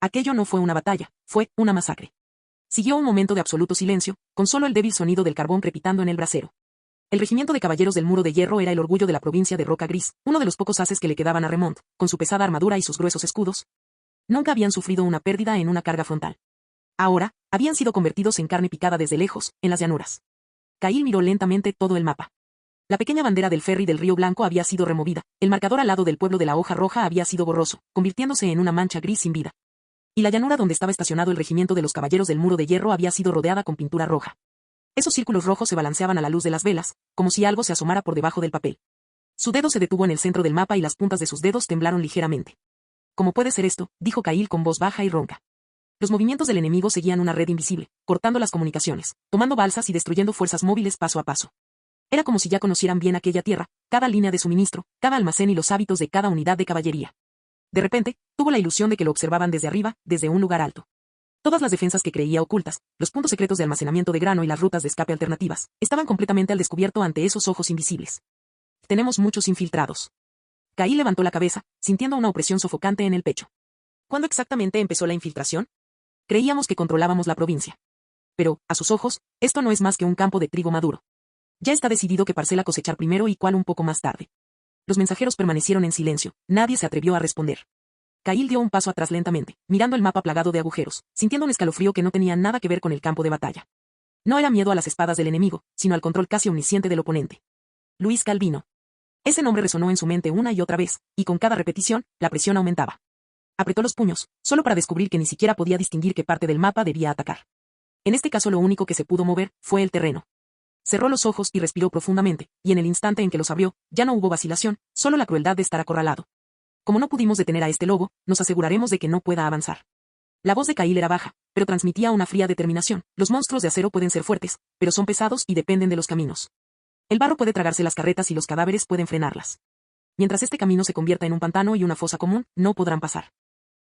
S2: Aquello no fue una batalla, fue una masacre. Siguió un momento de absoluto silencio, con solo el débil sonido del carbón crepitando en el brasero. El regimiento de caballeros del Muro de Hierro era el orgullo de la provincia de Roca Gris, uno de los pocos ases que le quedaban a Remont, con su pesada armadura y sus gruesos escudos. Nunca habían sufrido una pérdida en una carga frontal. Ahora, habían sido convertidos en carne picada desde lejos, en las llanuras. Cail miró lentamente todo el mapa. La pequeña bandera del ferry del Río Blanco había sido removida, el marcador al lado del pueblo de la Hoja Roja había sido borroso, convirtiéndose en una mancha gris sin vida. Y la llanura donde estaba estacionado el regimiento de los caballeros del Muro de Hierro había sido rodeada con pintura roja. Esos círculos rojos se balanceaban a la luz de las velas, como si algo se asomara por debajo del papel. Su dedo se detuvo en el centro del mapa y las puntas de sus dedos temblaron ligeramente. ¿Cómo puede ser esto?, dijo Cail con voz baja y ronca. Los movimientos del enemigo seguían una red invisible, cortando las comunicaciones, tomando balsas y destruyendo fuerzas móviles paso a paso. Era como si ya conocieran bien aquella tierra, cada línea de suministro, cada almacén y los hábitos de cada unidad de caballería. De repente, tuvo la ilusión de que lo observaban desde arriba, desde un lugar alto. Todas las defensas que creía ocultas, los puntos secretos de almacenamiento de grano y las rutas de escape alternativas, estaban completamente al descubierto ante esos ojos invisibles. Tenemos muchos infiltrados. Cail levantó la cabeza, sintiendo una opresión sofocante en el pecho. ¿Cuándo exactamente empezó la infiltración? Creíamos que controlábamos la provincia. Pero, a sus ojos, esto no es más que un campo de trigo maduro. Ya está decidido qué parcela cosechar primero y cuál un poco más tarde. Los mensajeros permanecieron en silencio, nadie se atrevió a responder. Cail dio un paso atrás lentamente, mirando el mapa plagado de agujeros, sintiendo un escalofrío que no tenía nada que ver con el campo de batalla. No era miedo a las espadas del enemigo, sino al control casi omnisciente del oponente. Luis Calvino. Ese nombre resonó en su mente una y otra vez, y con cada repetición, la presión aumentaba. Apretó los puños, solo para descubrir que ni siquiera podía distinguir qué parte del mapa debía atacar. En este caso lo único que se pudo mover, fue el terreno. Cerró los ojos y respiró profundamente, y en el instante en que los abrió, ya no hubo vacilación, solo la crueldad de estar acorralado. Como no pudimos detener a este lobo, nos aseguraremos de que no pueda avanzar. La voz de Cail era baja, pero transmitía una fría determinación. Los monstruos de acero pueden ser fuertes, pero son pesados y dependen de los caminos. El barro puede tragarse las carretas y los cadáveres pueden frenarlas. Mientras este camino se convierta en un pantano y una fosa común, no podrán pasar.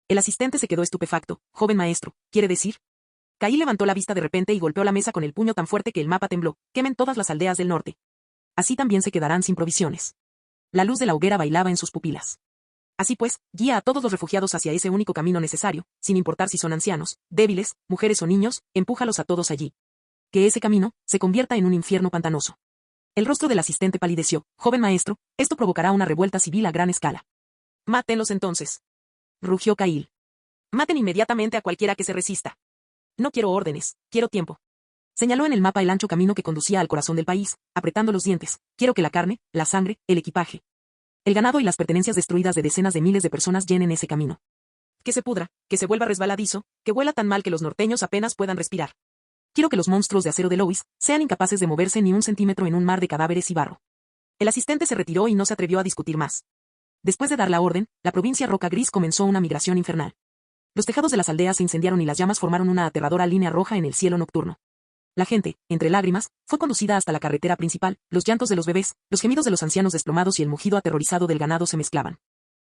S2: El asistente se quedó estupefacto. Joven maestro, ¿quiere decir? Cail levantó la vista de repente y golpeó la mesa con el puño tan fuerte que el mapa tembló. Quemen todas las aldeas del norte. Así también se quedarán sin provisiones. La luz de la hoguera bailaba en sus pupilas. Así pues, guía a todos los refugiados hacia ese único camino necesario, sin importar si son ancianos, débiles, mujeres o niños, empújalos a todos allí. Que ese camino se convierta en un infierno pantanoso. El rostro del asistente palideció. Joven maestro, esto provocará una revuelta civil a gran escala. Mátenlos entonces. Rugió Cail. Maten inmediatamente a cualquiera que se resista. No quiero órdenes, quiero tiempo. Señaló en el mapa el ancho camino que conducía al corazón del país, apretando los dientes. Quiero que la carne, la sangre, el equipaje, el ganado y las pertenencias destruidas de decenas de miles de personas llenen ese camino. Que se pudra, que se vuelva resbaladizo, que huela tan mal que los norteños apenas puedan respirar. Quiero que los monstruos de acero de Lois sean incapaces de moverse ni un centímetro en un mar de cadáveres y barro. El asistente se retiró y no se atrevió a discutir más. Después de dar la orden, la provincia Roca Gris comenzó una migración infernal. Los tejados de las aldeas se incendiaron y las llamas formaron una aterradora línea roja en el cielo nocturno. La gente, entre lágrimas, fue conducida hasta la carretera principal, los llantos de los bebés, los gemidos de los ancianos desplomados y el mugido aterrorizado del ganado se mezclaban.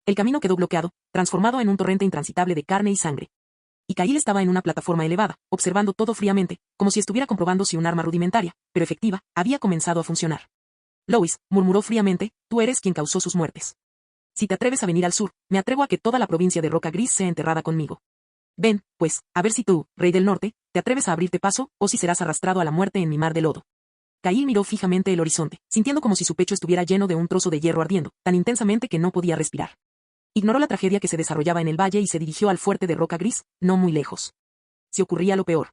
S2: El camino quedó bloqueado, transformado en un torrente intransitable de carne y sangre. Y Kyle estaba en una plataforma elevada, observando todo fríamente, como si estuviera comprobando si un arma rudimentaria, pero efectiva, había comenzado a funcionar. Lois, murmuró fríamente, tú eres quien causó sus muertes. Si te atreves a venir al sur, me atrevo a que toda la provincia de Roca Gris sea enterrada conmigo. Ven, pues, a ver si tú, Rey del Norte, te atreves a abrirte paso, o si serás arrastrado a la muerte en mi mar de lodo. Kyle miró fijamente el horizonte, sintiendo como si su pecho estuviera lleno de un trozo de hierro ardiendo, tan intensamente que no podía respirar. Ignoró la tragedia que se desarrollaba en el valle y se dirigió al fuerte de Roca Gris, no muy lejos. Si ocurría lo peor.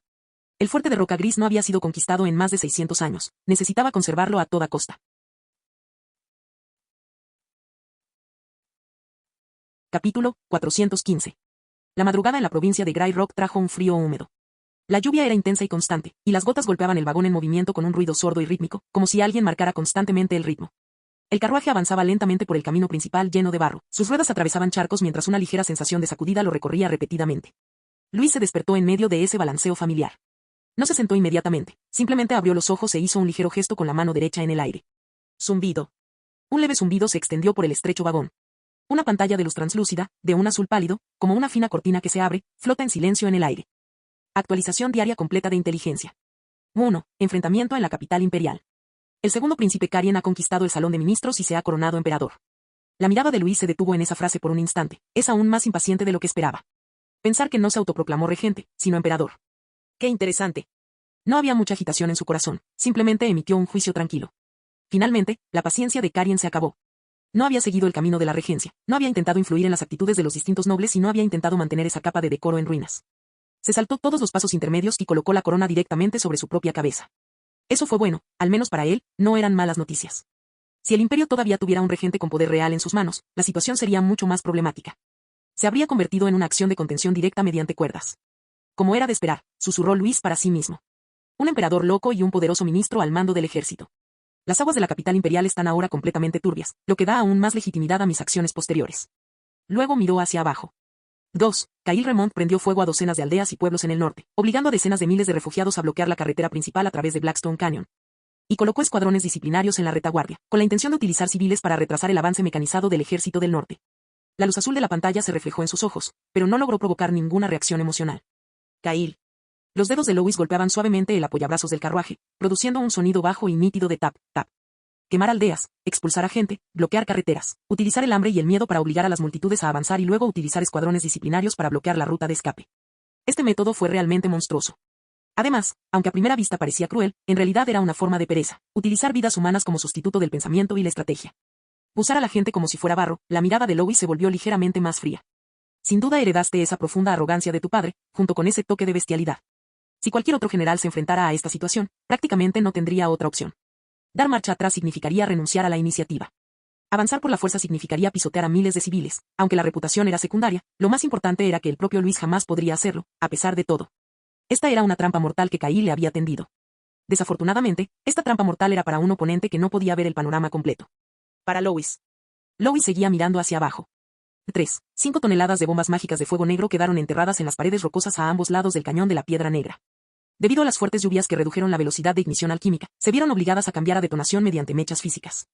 S2: El fuerte de Roca Gris no había sido conquistado en más de 600 años, necesitaba conservarlo a toda costa. Capítulo 415. La madrugada en la provincia de Grey Rock trajo un frío húmedo. La lluvia era intensa y constante, y las gotas golpeaban el vagón en movimiento con un ruido sordo y rítmico, como si alguien marcara constantemente el ritmo. El carruaje avanzaba lentamente por el camino principal lleno de barro, sus ruedas atravesaban charcos mientras una ligera sensación de sacudida lo recorría repetidamente. Luis se despertó en medio de ese balanceo familiar. No se sentó inmediatamente, simplemente abrió los ojos e hizo un ligero gesto con la mano derecha en el aire. Zumbido. Un leve zumbido se extendió por el estrecho vagón. Una pantalla de luz translúcida, de un azul pálido, como una fina cortina que se abre, flota en silencio en el aire. Actualización diaria completa de inteligencia. 1. Enfrentamiento en la capital imperial. El segundo príncipe Karien ha conquistado el salón de ministros y se ha coronado emperador. La mirada de Luis se detuvo en esa frase por un instante, es aún más impaciente de lo que esperaba. Pensar que no se autoproclamó regente, sino emperador. ¡Qué interesante! No había mucha agitación en su corazón, simplemente emitió un juicio tranquilo. Finalmente, la paciencia de Karien se acabó. No había seguido el camino de la regencia, no había intentado influir en las actitudes de los distintos nobles y no había intentado mantener esa capa de decoro en ruinas. Se saltó todos los pasos intermedios y colocó la corona directamente sobre su propia cabeza. Eso fue bueno, al menos para él, no eran malas noticias. Si el imperio todavía tuviera un regente con poder real en sus manos, la situación sería mucho más problemática. Se habría convertido en una acción de contención directa mediante cuerdas. Como era de esperar, susurró Luis para sí mismo. Un emperador loco y un poderoso ministro al mando del ejército. Las aguas de la capital imperial están ahora completamente turbias, lo que da aún más legitimidad a mis acciones posteriores. Luego miró hacia abajo. 2. Kyle Remont prendió fuego a docenas de aldeas y pueblos en el norte, obligando a decenas de miles de refugiados a bloquear la carretera principal a través de Blackstone Canyon. Y colocó escuadrones disciplinarios en la retaguardia, con la intención de utilizar civiles para retrasar el avance mecanizado del ejército del norte. La luz azul de la pantalla se reflejó en sus ojos, pero no logró provocar ninguna reacción emocional. Kyle. Los dedos de Lois golpeaban suavemente el apoyabrazos del carruaje, produciendo un sonido bajo y nítido de tap, tap. Quemar aldeas, expulsar a gente, bloquear carreteras, utilizar el hambre y el miedo para obligar a las multitudes a avanzar y luego utilizar escuadrones disciplinarios para bloquear la ruta de escape. Este método fue realmente monstruoso. Además, aunque a primera vista parecía cruel, en realidad era una forma de pereza, utilizar vidas humanas como sustituto del pensamiento y la estrategia. Usar a la gente como si fuera barro, la mirada de Lois se volvió ligeramente más fría. Sin duda heredaste esa profunda arrogancia de tu padre, junto con ese toque de bestialidad. Si cualquier otro general se enfrentara a esta situación, prácticamente no tendría otra opción. Dar marcha atrás significaría renunciar a la iniciativa. Avanzar por la fuerza significaría pisotear a miles de civiles, aunque la reputación era secundaria, lo más importante era que el propio Luis jamás podría hacerlo, a pesar de todo. Esta era una trampa mortal que Kyle le había tendido. Desafortunadamente, esta trampa mortal era para un oponente que no podía ver el panorama completo. Para Lois. Lois seguía mirando hacia abajo. 3. 5 toneladas de bombas mágicas de fuego negro quedaron enterradas en las paredes rocosas a ambos lados del cañón de la Piedra Negra. Debido a las fuertes lluvias que redujeron la velocidad de ignición alquímica, se vieron obligadas a cambiar a detonación mediante mechas físicas.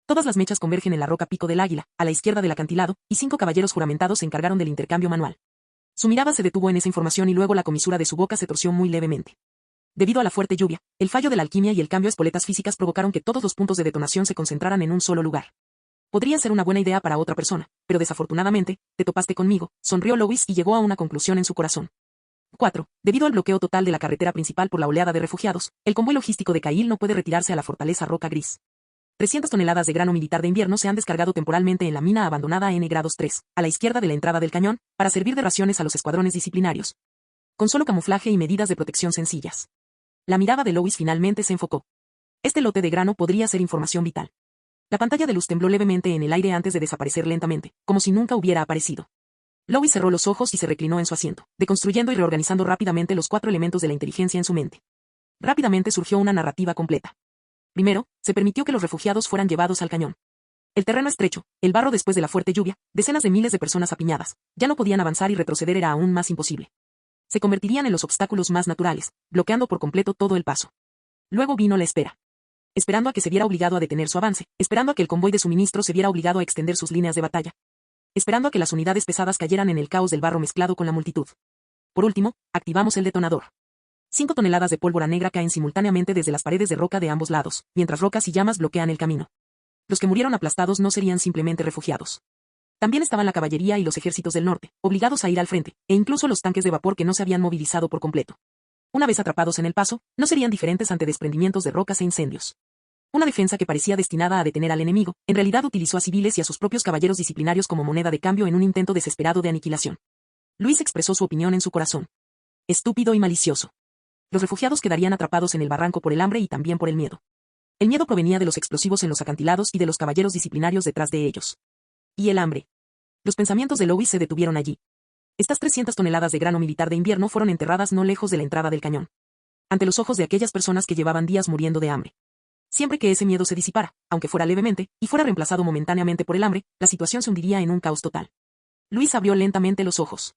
S2: Todas las mechas convergen en la roca Pico del Águila, a la izquierda del acantilado, y 5 caballeros juramentados se encargaron del intercambio manual. Su mirada se detuvo en esa información y luego la comisura de su boca se torció muy levemente. Debido a la fuerte lluvia, el fallo de la alquimia y el cambio de espoletas físicas provocaron que todos los puntos de detonación se concentraran en un solo lugar. Podría ser una buena idea para otra persona, pero desafortunadamente, te topaste conmigo, sonrió Lois y llegó a una conclusión en su corazón. 4. Debido al bloqueo total de la carretera principal por la oleada de refugiados, el convoy logístico de Kyle no puede retirarse a la fortaleza Roca Gris. 300 toneladas de grano militar de invierno se han descargado temporalmente en la mina abandonada N-3, a la izquierda de la entrada del cañón, para servir de raciones a los escuadrones disciplinarios. Con solo camuflaje y medidas de protección sencillas. La mirada de Lois finalmente se enfocó. Este lote de grano podría ser información vital. La pantalla de luz tembló levemente en el aire antes de desaparecer lentamente, como si nunca hubiera aparecido. Lois cerró los ojos y se reclinó en su asiento, deconstruyendo y reorganizando rápidamente los 4 elementos de la inteligencia en su mente. Rápidamente surgió una narrativa completa. Primero, se permitió que los refugiados fueran llevados al cañón. El terreno estrecho, el barro después de la fuerte lluvia, decenas de miles de personas apiñadas, ya no podían avanzar y retroceder era aún más imposible. se convertirían en los obstáculos más naturales, bloqueando por completo todo el paso. Luego vino la espera. Esperando a que se viera obligado a detener su avance, esperando a que el convoy de suministro se viera obligado a extender sus líneas de batalla, esperando a que las unidades pesadas cayeran en el caos del barro mezclado con la multitud. Por último, activamos el detonador. 5 toneladas de pólvora negra caen simultáneamente desde las paredes de roca de ambos lados, mientras rocas y llamas bloquean el camino. Los que murieron aplastados no serían simplemente refugiados. También estaban la caballería y los ejércitos del norte, obligados a ir al frente, e incluso los tanques de vapor que no se habían movilizado por completo. Una vez atrapados en el paso, no serían diferentes ante desprendimientos de rocas e incendios. Una defensa que parecía destinada a detener al enemigo, en realidad utilizó a civiles y a sus propios caballeros disciplinarios como moneda de cambio en un intento desesperado de aniquilación. Luis expresó su opinión en su corazón. Estúpido y malicioso. Los refugiados quedarían atrapados en el barranco por el hambre y también por el miedo. El miedo provenía de los explosivos en los acantilados y de los caballeros disciplinarios detrás de ellos. Y el hambre. Los pensamientos de Louis se detuvieron allí. Estas 300 toneladas de grano militar de invierno fueron enterradas no lejos de la entrada del cañón. Ante los ojos de aquellas personas que llevaban días muriendo de hambre. Siempre que ese miedo se disipara, aunque fuera levemente, y fuera reemplazado momentáneamente por el hambre, la situación se hundiría en un caos total. Luis abrió lentamente los ojos.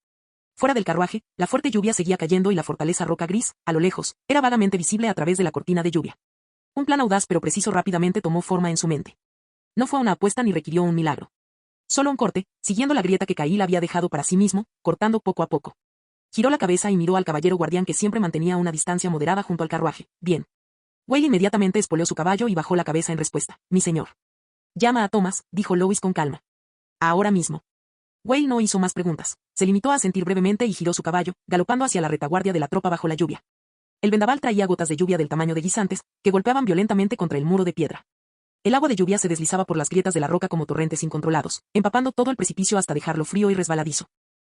S2: Fuera del carruaje, la fuerte lluvia seguía cayendo y la fortaleza roca gris, a lo lejos, era vagamente visible a través de la cortina de lluvia. Un plan audaz pero preciso rápidamente tomó forma en su mente. No fue una apuesta ni requirió un milagro. Solo un corte, siguiendo la grieta que Cahill había dejado para sí mismo, cortando poco a poco. Giró la cabeza y miró al caballero guardián que siempre mantenía una distancia moderada junto al carruaje. Bien. Whale inmediatamente espoleó su caballo y bajó la cabeza en respuesta. Mi señor. Llama a Thomas, dijo Louis con calma. Ahora mismo. Whale no hizo más preguntas. Se limitó a asentir brevemente y giró su caballo, galopando hacia la retaguardia de la tropa bajo la lluvia. El vendaval traía gotas de lluvia del tamaño de guisantes, que golpeaban violentamente contra el muro de piedra. El agua de lluvia se deslizaba por las grietas de la roca como torrentes incontrolados, empapando todo el precipicio hasta dejarlo frío y resbaladizo.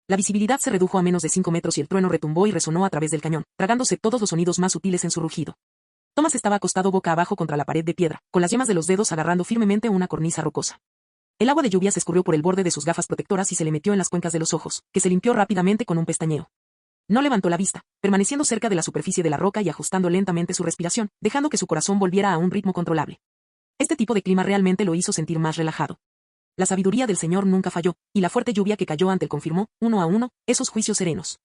S2: La visibilidad se redujo a menos de 5 metros y el trueno retumbó y resonó a través del cañón, tragándose todos los sonidos más sutiles en su rugido. Thomas estaba acostado boca abajo contra la pared de piedra, con las yemas de los dedos agarrando firmemente una cornisa rocosa. El agua de lluvia se escurrió por el borde de sus gafas protectoras y se le metió en las cuencas de los ojos, que se limpió rápidamente con un pestañeo. No levantó la vista, permaneciendo cerca de la superficie de la roca y ajustando lentamente su respiración, dejando que su corazón volviera a un ritmo controlable. Este tipo de clima realmente lo hizo sentir más relajado. La sabiduría del Señor nunca falló, y la fuerte lluvia que cayó ante él confirmó, uno a uno, esos juicios serenos.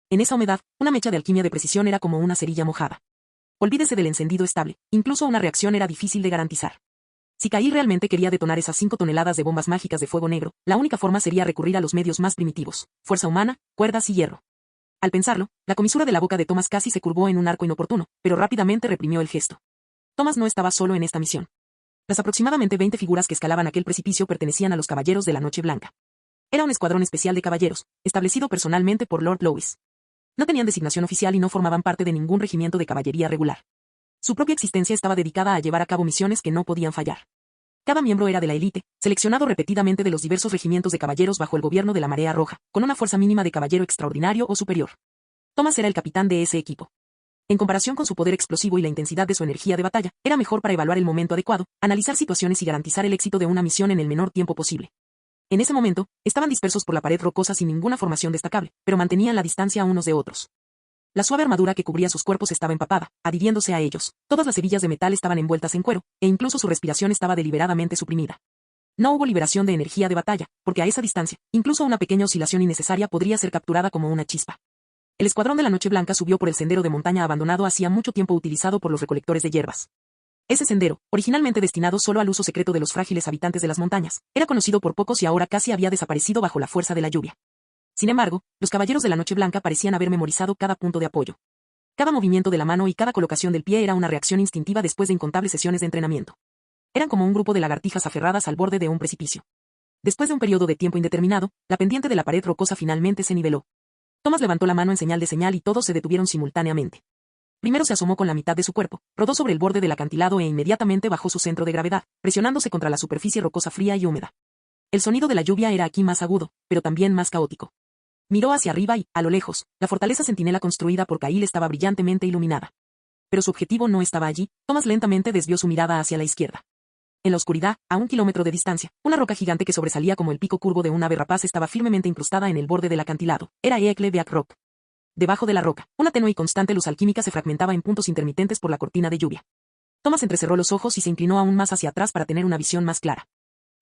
S2: En esa humedad, una mecha de alquimia de precisión era como una cerilla mojada. Olvídese del encendido estable, incluso una reacción era difícil de garantizar. Si Cahill realmente quería detonar esas 5 toneladas de bombas mágicas de fuego negro, la única forma sería recurrir a los medios más primitivos, fuerza humana, cuerdas y hierro. Al pensarlo, la comisura de la boca de Thomas casi se curvó en un arco inoportuno, pero rápidamente reprimió el gesto. Thomas no estaba solo en esta misión. Las aproximadamente 20 figuras que escalaban aquel precipicio pertenecían a los Caballeros de la Noche Blanca. Era un escuadrón especial de caballeros, establecido personalmente por Lord Louis. No tenían designación oficial y no formaban parte de ningún regimiento de caballería regular. Su propia existencia estaba dedicada a llevar a cabo misiones que no podían fallar. Cada miembro era de la élite, seleccionado repetidamente de los diversos regimientos de caballeros bajo el gobierno de la Marea Roja, con una fuerza mínima de caballero extraordinario o superior. Thomas era el capitán de ese equipo. En comparación con su poder explosivo y la intensidad de su energía de batalla, era mejor para evaluar el momento adecuado, analizar situaciones y garantizar el éxito de una misión en el menor tiempo posible. En ese momento, estaban dispersos por la pared rocosa sin ninguna formación destacable, pero mantenían la distancia unos de otros. La suave armadura que cubría sus cuerpos estaba empapada, adhiriéndose a ellos. Todas las hebillas de metal estaban envueltas en cuero, e incluso su respiración estaba deliberadamente suprimida. No hubo liberación de energía de batalla, porque a esa distancia, incluso una pequeña oscilación innecesaria podría ser capturada como una chispa. El escuadrón de la Noche Blanca subió por el sendero de montaña abandonado hacía mucho tiempo utilizado por los recolectores de hierbas. Ese sendero, originalmente destinado solo al uso secreto de los frágiles habitantes de las montañas, era conocido por pocos y ahora casi había desaparecido bajo la fuerza de la lluvia. Sin embargo, los caballeros de la Noche Blanca parecían haber memorizado cada punto de apoyo. Cada movimiento de la mano y cada colocación del pie era una reacción instintiva después de incontables sesiones de entrenamiento. Eran como un grupo de lagartijas aferradas al borde de un precipicio. Después de un periodo de tiempo indeterminado, la pendiente de la pared rocosa finalmente se niveló. Thomas levantó la mano en señal de señal y todos se detuvieron simultáneamente. Primero se asomó con la mitad de su cuerpo, rodó sobre el borde del acantilado e inmediatamente bajó su centro de gravedad, presionándose contra la superficie rocosa fría y húmeda. El sonido de la lluvia era aquí más agudo, pero también más caótico. Miró hacia arriba y, a lo lejos, la fortaleza centinela construida por Cahill estaba brillantemente iluminada. Pero su objetivo no estaba allí. Thomas lentamente desvió su mirada hacia la izquierda. En la oscuridad, a 1 kilómetro de distancia, una roca gigante que sobresalía como el pico curvo de un ave rapaz estaba firmemente incrustada en el borde del acantilado. Era Eekle Beak Rock. Debajo de la roca, una tenue y constante luz alquímica se fragmentaba en puntos intermitentes por la cortina de lluvia. Thomas entrecerró los ojos y se inclinó aún más hacia atrás para tener una visión más clara.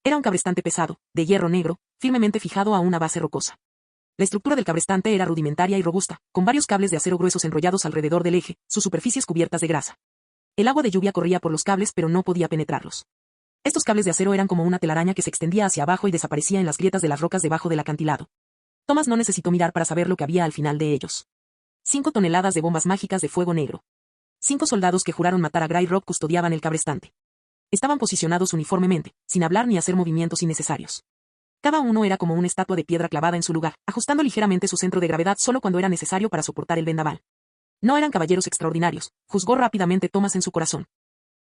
S2: Era un cabrestante pesado, de hierro negro, firmemente fijado a una base rocosa. La estructura del cabrestante era rudimentaria y robusta, con varios cables de acero gruesos enrollados alrededor del eje, sus superficies cubiertas de grasa. El agua de lluvia corría por los cables pero no podía penetrarlos. Estos cables de acero eran como una telaraña que se extendía hacia abajo y desaparecía en las grietas de las rocas debajo del acantilado. Thomas no necesitó mirar para saber lo que había al final de ellos. 5 toneladas de bombas mágicas de fuego negro. 5 soldados que juraron matar a Grey Rock custodiaban el cabrestante. Estaban posicionados uniformemente, sin hablar ni hacer movimientos innecesarios. Cada uno era como una estatua de piedra clavada en su lugar, ajustando ligeramente su centro de gravedad solo cuando era necesario para soportar el vendaval. No eran caballeros extraordinarios, juzgó rápidamente Thomas en su corazón.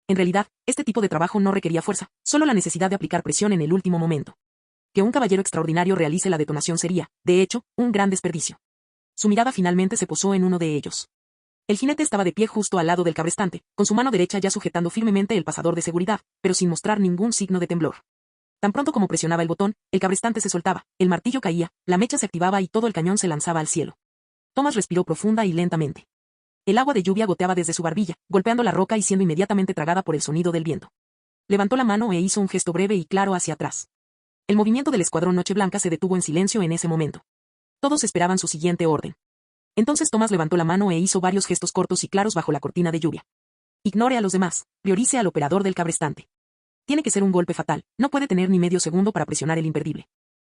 S2: En realidad, este tipo de trabajo no requería fuerza, solo la necesidad de aplicar presión en el último momento. Que un caballero extraordinario realice la detonación sería, de hecho, un gran desperdicio. Su mirada finalmente se posó en uno de ellos. El jinete estaba de pie justo al lado del cabrestante, con su mano derecha ya sujetando firmemente el pasador de seguridad, pero sin mostrar ningún signo de temblor. Tan pronto como presionaba el botón, el cabrestante se soltaba, el martillo caía, la mecha se activaba y todo el cañón se lanzaba al cielo. Thomas respiró profunda y lentamente. El agua de lluvia goteaba desde su barbilla, golpeando la roca y siendo inmediatamente tragada por el sonido del viento. Levantó la mano e hizo un gesto breve y claro hacia atrás. El movimiento del escuadrón Noche Blanca se detuvo en silencio en ese momento. Todos esperaban su siguiente orden. Entonces Thomas levantó la mano e hizo varios gestos cortos y claros bajo la cortina de lluvia. Ignore a los demás, priorice al operador del cabrestante. Tiene que ser un golpe fatal, no puede tener ni medio segundo para presionar el imperdible.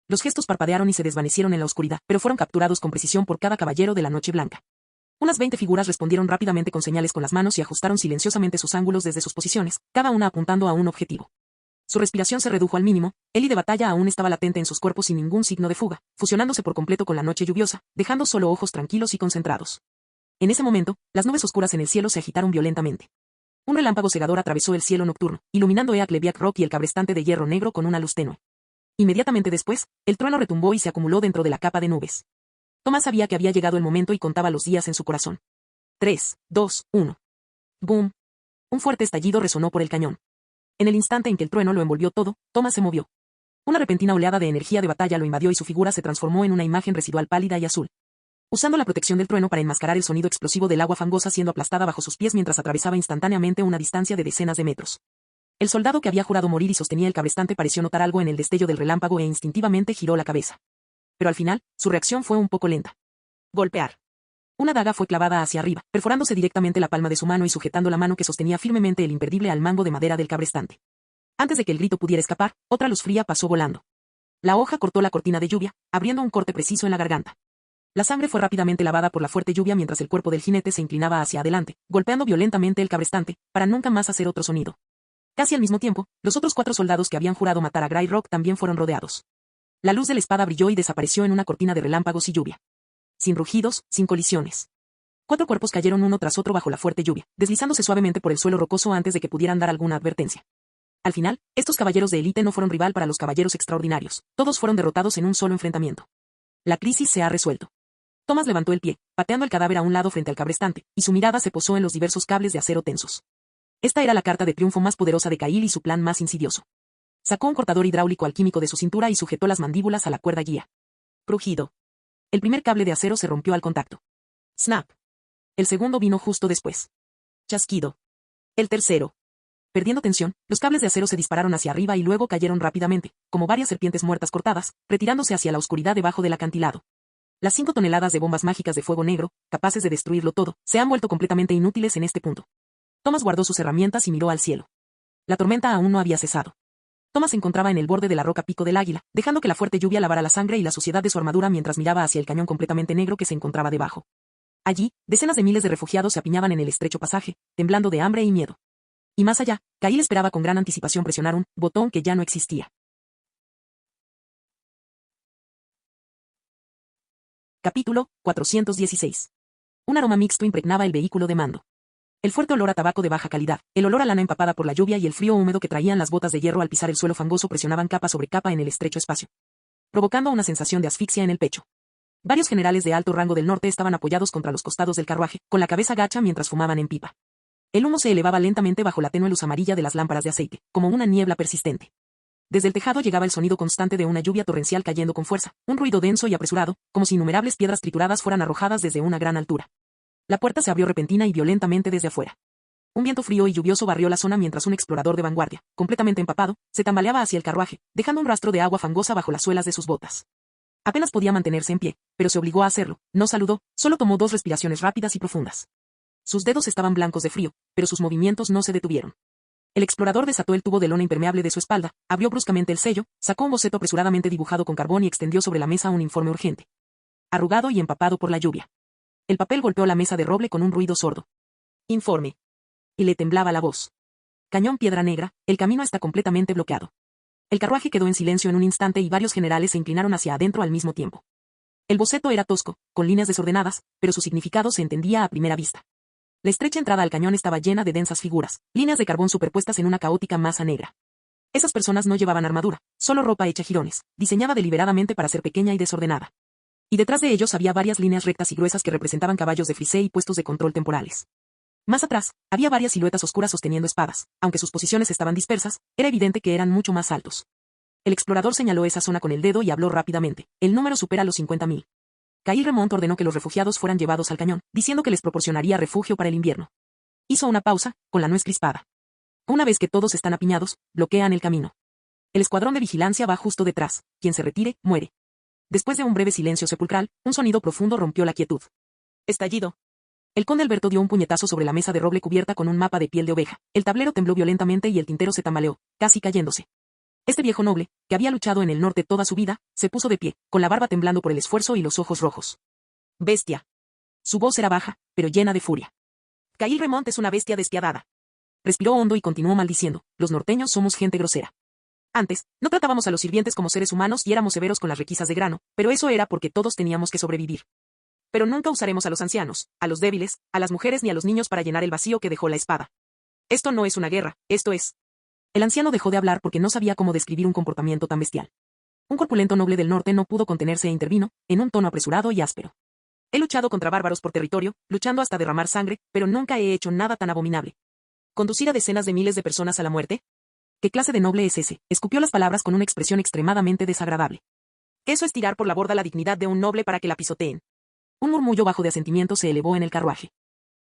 S2: Los gestos parpadearon y se desvanecieron en la oscuridad, pero fueron capturados con precisión por cada caballero de la Noche Blanca. Unas 20 figuras respondieron rápidamente con señales con las manos y ajustaron silenciosamente sus ángulos desde sus posiciones, cada una apuntando a un objetivo. Su respiración se redujo al mínimo, el de batalla aún estaba latente en sus cuerpos sin ningún signo de fuga, fusionándose por completo con la noche lluviosa, dejando solo ojos tranquilos y concentrados. En ese momento, las nubes oscuras en el cielo se agitaron violentamente. Un relámpago cegador atravesó el cielo nocturno, iluminando Eaclebiac Rock y el cabrestante de hierro negro con una luz tenue. Inmediatamente después, el trueno retumbó y se acumuló dentro de la capa de nubes. Thomas sabía que había llegado el momento y contaba los días en su corazón. 3, 2, 1. ¡Boom! Un fuerte estallido resonó por el cañón. En el instante en que el trueno lo envolvió todo, Thomas se movió. Una repentina oleada de energía de batalla lo invadió y su figura se transformó en una imagen residual pálida y azul. Usando la protección del trueno para enmascarar el sonido explosivo del agua fangosa siendo aplastada bajo sus pies mientras atravesaba instantáneamente una distancia de decenas de metros. El soldado que había jurado morir y sostenía el cabrestante pareció notar algo en el destello del relámpago e instintivamente giró la cabeza. Pero al final, su reacción fue un poco lenta. Golpear. Una daga fue clavada hacia arriba, perforándose directamente la palma de su mano y sujetando la mano que sostenía firmemente el imperdible al mango de madera del cabrestante. Antes de que el grito pudiera escapar, otra luz fría pasó volando. La hoja cortó la cortina de lluvia, abriendo un corte preciso en la garganta. La sangre fue rápidamente lavada por la fuerte lluvia mientras el cuerpo del jinete se inclinaba hacia adelante, golpeando violentamente el cabrestante, para nunca más hacer otro sonido. Casi al mismo tiempo, los otros 4 soldados que habían jurado matar a Grey Rock también fueron rodeados. La luz de la espada brilló y desapareció en una cortina de relámpagos y lluvia. Sin rugidos, sin colisiones. 4 cuerpos cayeron uno tras otro bajo la fuerte lluvia, deslizándose suavemente por el suelo rocoso antes de que pudieran dar alguna advertencia. Al final, estos caballeros de élite no fueron rival para los caballeros extraordinarios, todos fueron derrotados en un solo enfrentamiento. La crisis se ha resuelto. Thomas levantó el pie, pateando el cadáver a un lado frente al cabrestante, y su mirada se posó en los diversos cables de acero tensos. Esta era la carta de triunfo más poderosa de Cahill y su plan más insidioso. Sacó un cortador hidráulico alquímico de su cintura y sujetó las mandíbulas a la cuerda guía. Crujido. El primer cable de acero se rompió al contacto. Snap. El segundo vino justo después. Chasquido. El tercero. Perdiendo tensión, los cables de acero se dispararon hacia arriba y luego cayeron rápidamente, como varias serpientes muertas cortadas, retirándose hacia la oscuridad debajo del acantilado. Las 5 toneladas de bombas mágicas de fuego negro, capaces de destruirlo todo, se han vuelto completamente inútiles en este punto. Thomas guardó sus herramientas y miró al cielo. La tormenta aún no había cesado. Thomas se encontraba en el borde de la roca Pico del Águila, dejando que la fuerte lluvia lavara la sangre y la suciedad de su armadura mientras miraba hacia el cañón completamente negro que se encontraba debajo. Allí, decenas de miles de refugiados se apiñaban en el estrecho pasaje, temblando de hambre y miedo. Y más allá, Cahill esperaba con gran anticipación presionar un botón que ya no existía. Capítulo 416. Un aroma mixto impregnaba el vehículo de mando. El fuerte olor a tabaco de baja calidad, el olor a lana empapada por la lluvia y el frío húmedo que traían las botas de hierro al pisar el suelo fangoso presionaban capa sobre capa en el estrecho espacio, provocando una sensación de asfixia en el pecho. Varios generales de alto rango del norte estaban apoyados contra los costados del carruaje, con la cabeza gacha mientras fumaban en pipa. El humo se elevaba lentamente bajo la tenue luz amarilla de las lámparas de aceite, como una niebla persistente. Desde el tejado llegaba el sonido constante de una lluvia torrencial cayendo con fuerza, un ruido denso y apresurado, como si innumerables piedras trituradas fueran arrojadas desde una gran altura. La puerta se abrió repentina y violentamente desde afuera. Un viento frío y lluvioso barrió la zona mientras un explorador de vanguardia, completamente empapado, se tambaleaba hacia el carruaje, dejando un rastro de agua fangosa bajo las suelas de sus botas. Apenas podía mantenerse en pie, pero se obligó a hacerlo, no saludó, solo tomó 2 respiraciones rápidas y profundas. Sus dedos estaban blancos de frío, pero sus movimientos no se detuvieron. El explorador desató el tubo de lona impermeable de su espalda, abrió bruscamente el sello, sacó un boceto apresuradamente dibujado con carbón y extendió sobre la mesa un informe urgente. Arrugado y empapado por la lluvia. El papel golpeó la mesa de roble con un ruido sordo. Informe. Y le temblaba la voz. Cañón Piedra Negra, el camino está completamente bloqueado. El carruaje quedó en silencio en un instante y varios generales se inclinaron hacia adentro al mismo tiempo. El boceto era tosco, con líneas desordenadas, pero su significado se entendía a primera vista. La estrecha entrada al cañón estaba llena de densas figuras, líneas de carbón superpuestas en una caótica masa negra. Esas personas no llevaban armadura, solo ropa hecha jirones, diseñada deliberadamente para ser pequeña y desordenada. Y detrás de ellos había varias líneas rectas y gruesas que representaban caballos de frisé y puestos de control temporales. Más atrás, había varias siluetas oscuras sosteniendo espadas, aunque sus posiciones estaban dispersas, era evidente que eran mucho más altos. El explorador señaló esa zona con el dedo y habló rápidamente. El número supera los 50.000. Kyle Remont ordenó que los refugiados fueran llevados al cañón, diciendo que les proporcionaría refugio para el invierno. Hizo una pausa, con la nuez crispada. Una vez que todos están apiñados, bloquean el camino. El escuadrón de vigilancia va justo detrás. Quien se retire, muere. Después de un breve silencio sepulcral, un sonido profundo rompió la quietud. Estallido. El conde Alberto dio un puñetazo sobre la mesa de roble cubierta con un mapa de piel de oveja. El tablero tembló violentamente y el tintero se tambaleó, casi cayéndose. Este viejo noble, que había luchado en el norte toda su vida, se puso de pie, con la barba temblando por el esfuerzo y los ojos rojos. Bestia. Su voz era baja, pero llena de furia. Kyle Remont es una bestia despiadada. Respiró hondo y continuó maldiciendo. Los norteños somos gente grosera. Antes, no tratábamos a los sirvientes como seres humanos y éramos severos con las requisas de grano, pero eso era porque todos teníamos que sobrevivir. Pero nunca usaremos a los ancianos, a los débiles, a las mujeres ni a los niños para llenar el vacío que dejó la espada. Esto no es una guerra, esto es... El anciano dejó de hablar porque no sabía cómo describir un comportamiento tan bestial. Un corpulento noble del norte no pudo contenerse e intervino, en un tono apresurado y áspero. He luchado contra bárbaros por territorio, luchando hasta derramar sangre, pero nunca he hecho nada tan abominable. ¿Conducir a decenas de miles de personas a la muerte? ¿Qué clase de noble es ese? Escupió las palabras con una expresión extremadamente desagradable. Eso es tirar por la borda la dignidad de un noble para que la pisoteen. Un murmullo bajo de asentimiento se elevó en el carruaje.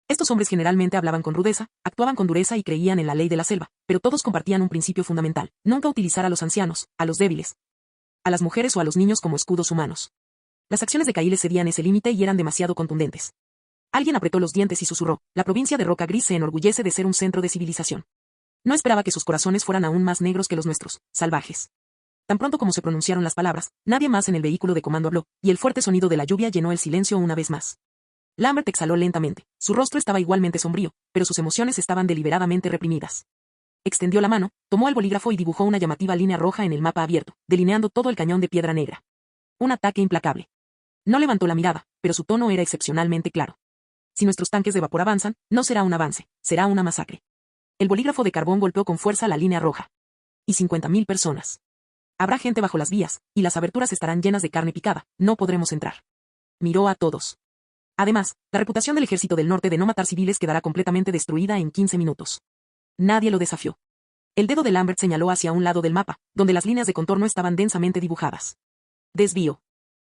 S2: Estos hombres generalmente hablaban con rudeza, actuaban con dureza y creían en la ley de la selva, pero todos compartían un principio fundamental: nunca utilizar a los ancianos, a los débiles, a las mujeres o a los niños como escudos humanos. Las acciones de Kyle excedían ese límite y eran demasiado contundentes. Alguien apretó los dientes y susurró: la provincia de Roca Gris se enorgullece de ser un centro de civilización. No esperaba que sus corazones fueran aún más negros que los nuestros, salvajes. Tan pronto como se pronunciaron las palabras, nadie más en el vehículo de comando habló, y el fuerte sonido de la lluvia llenó el silencio una vez más. Lambert exhaló lentamente. Su rostro estaba igualmente sombrío, pero sus emociones estaban deliberadamente reprimidas. Extendió la mano, tomó el bolígrafo y dibujó una llamativa línea roja en el mapa abierto, delineando todo el cañón de Piedra Negra. Un ataque implacable. No levantó la mirada, pero su tono era excepcionalmente claro. Si nuestros tanques de vapor avanzan, no será un avance, será una masacre. El bolígrafo de carbón golpeó con fuerza la línea roja. Y 50.000 personas. Habrá gente bajo las vías, y las aberturas estarán llenas de carne picada, no podremos entrar. Miró a todos. Además, la reputación del ejército del norte de no matar civiles quedará completamente destruida en 15 minutos. Nadie lo desafió. El dedo de Lambert señaló hacia un lado del mapa, donde las líneas de contorno estaban densamente dibujadas. Desvío.